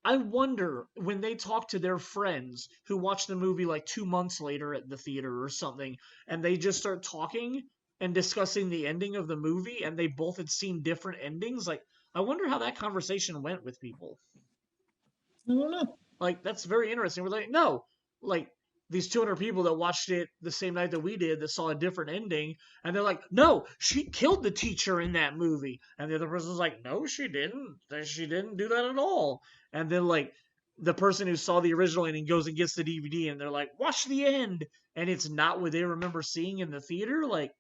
I wonder when they talk to their friends who watched the movie like 2 months later at the theater or something, and they just start talking and discussing the ending of the movie, and they both had seen different endings, like I wonder how that conversation went with people. I don't know. Like, that's very interesting. We're like, no, like, these 200 people that watched it the same night that we did that saw a different ending, and they're like, no, she killed the teacher in that movie. And the other person's like, no, she didn't. She didn't do that at all. And then, like, the person who saw the original ending goes and gets the DVD, and they're like, watch the end. And it's not what they remember seeing in the theater. Like,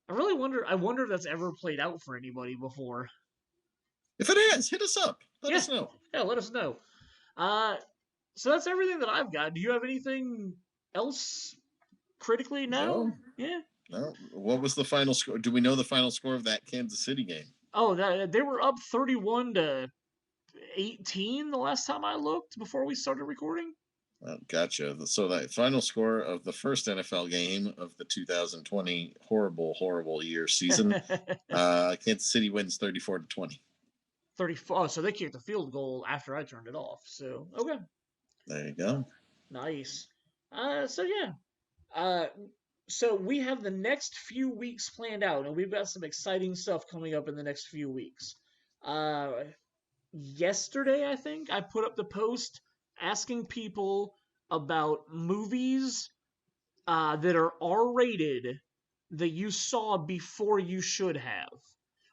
I wonder if that's ever played out for anybody before. If it has, hit us up. Let us know. Yeah, let us know. So that's everything that I've got. Do you have anything else critically? No? Yeah. No. What was the final score? Do we know the final score of that Kansas City game? Oh, they were up 31-18 the last time I looked before we started recording. Oh, gotcha. So the final score of the first NFL game of the 2020 horrible year season, Kansas City wins 34-20. 34. Oh, so they kicked the field goal after I turned it off. So okay. There you go. Nice. So we have the next few weeks planned out, and we've got some exciting stuff coming up in the next few weeks. Yesterday, I think, I put up the post asking people about movies that are R-rated that you saw before you should have.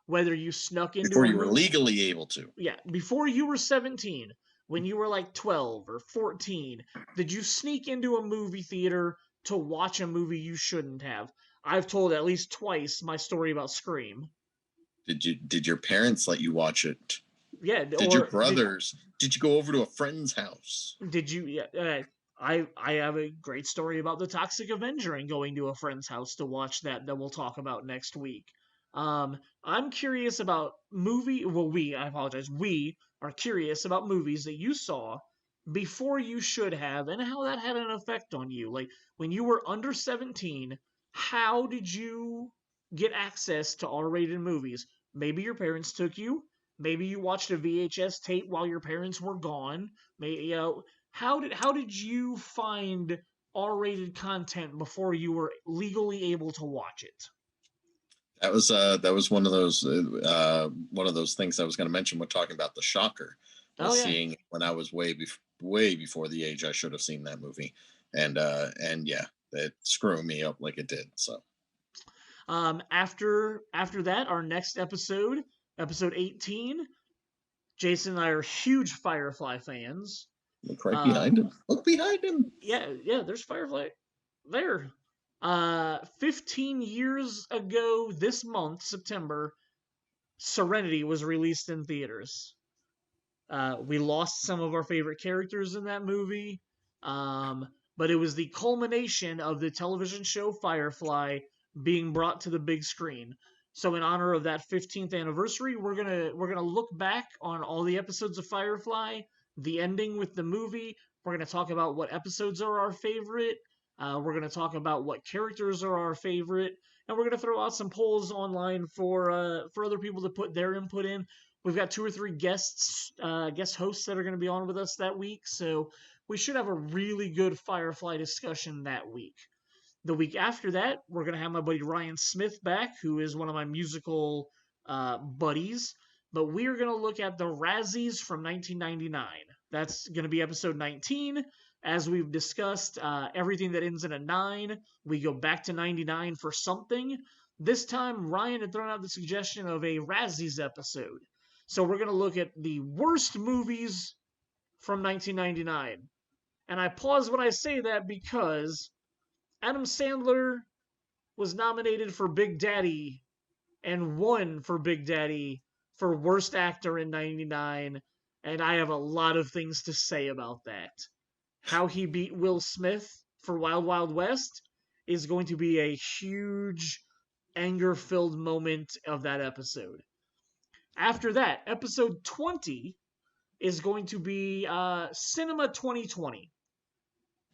Whether you snuck into before you were legally able to. Yeah, before you were 17, when you were like 12 or 14, did you sneak into a movie theater to watch a movie you shouldn't have? I've told at least twice my story about Scream. Did your parents let you watch it? Yeah. Did your brothers? Did you go over to a friend's house? Did you? Yeah. I have a great story about the Toxic Avenger and going to a friend's house to watch that we'll talk about next week. I'm curious about we are curious about movies that you saw before you should have and how that had an effect on you. Like when you were under 17, how did you get access to R-rated movies? Maybe your parents took you. Maybe you watched a VHS tape while your parents were gone. Maybe, how did you find R-rated content before you were legally able to watch it? That was one of those things I was going to mention when talking about The Shocker, Oh was yeah. seeing when I was way before the age I should have seen that movie, and yeah, it screwed me up like it did. So After that, our next episode, episode 18. Jason and I are huge Firefly fans. look right Uh, behind him. Look behind him. yeah, there's Firefly there. 15 years ago this month, September, Serenity was released in theaters. We lost some of our favorite characters in that movie, but it was the culmination of the television show Firefly being brought to the big screen. So, in honor of that 15th anniversary, we're gonna look back on all the episodes of Firefly, the ending with the movie. We're gonna talk about what episodes are our favorite. We're gonna talk about what characters are our favorite, and we're gonna throw out some polls online for other people to put their input in. We've got 2 or 3 guest hosts that are going to be on with us that week, so we should have a really good Firefly discussion that week. The week after that, we're going to have my buddy Ryan Smith back, who is one of my musical buddies. But we are going to look at the Razzies from 1999. That's going to be episode 19. As we've discussed, everything that ends in a 9, we go back to 99 for something. This time, Ryan had thrown out the suggestion of a Razzies episode. So we're going to look at the worst movies from 1999. And I pause when I say that because Adam Sandler was nominated for Big Daddy and won for Big Daddy for Worst Actor in 99. And I have a lot of things to say about that. How he beat Will Smith for Wild Wild West is going to be a huge anger-filled moment of that episode. After that, episode 20 is going to be Cinema 2020.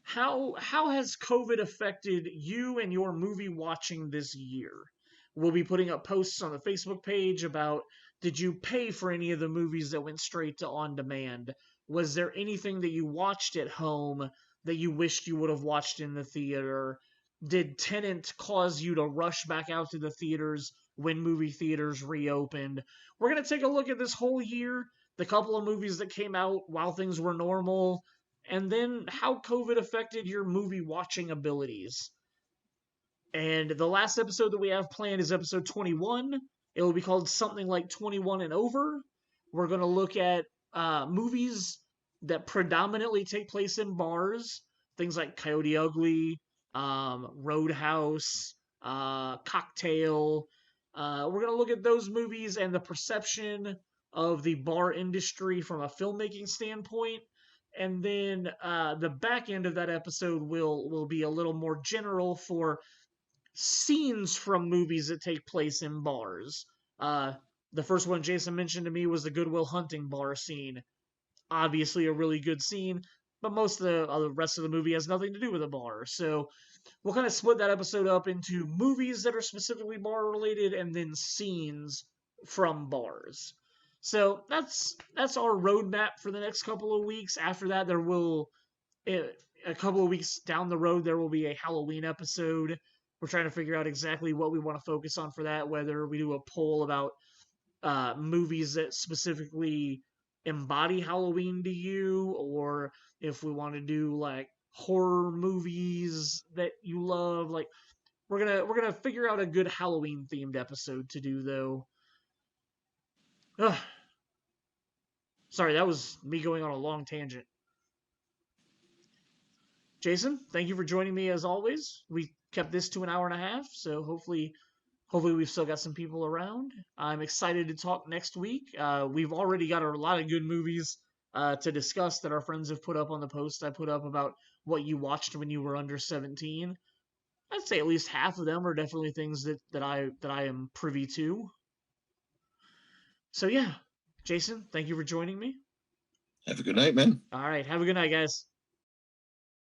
How has COVID affected you and your movie watching this year? We'll be putting up posts on the Facebook page about, did you pay for any of the movies that went straight to on demand? Was there anything that you watched at home that you wished you would have watched in the theater? Did Tenet cause you to rush back out to the theaters when movie theaters reopened? We're going to take a look at this whole year, the couple of movies that came out while things were normal, and then how COVID affected your movie watching abilities. And the last episode that we have planned is episode 21. It will be called something like 21 and Over. We're going to look at movies that predominantly take place in bars, things like Coyote Ugly, Roadhouse, Cocktail. We're going to look at those movies and the perception of the bar industry from a filmmaking standpoint. And then the back end of that episode will be a little more general for scenes from movies that take place in bars. The first one Jason mentioned to me was the Good Will Hunting bar scene. Obviously, a really good scene, but most of the rest of the movie has nothing to do with a bar. So we'll kind of split that episode up into movies that are specifically bar related and then scenes from bars. So that's our roadmap for the next couple of weeks. After that, there will a couple of weeks down the road there will be a Halloween episode. We're trying to figure out exactly what we want to focus on for that. Whether we do a poll about movies that specifically embody Halloween to you, or if we want to do like horror movies that you love. Like we're gonna figure out a good Halloween themed episode to do though. Ugh. Sorry, that was me going on a long tangent. Jason, thank you for joining me as always. We kept this to an hour and a half, so hopefully we've still got some people around. I'm excited to talk next week. We've already got a lot of good movies to discuss that our friends have put up on the post I put up about what you watched when you were under 17. I'd say at least half of them are definitely things that I am privy to. So yeah, Jason, thank you for joining me. Have a good night, man. All right, have a good night, guys.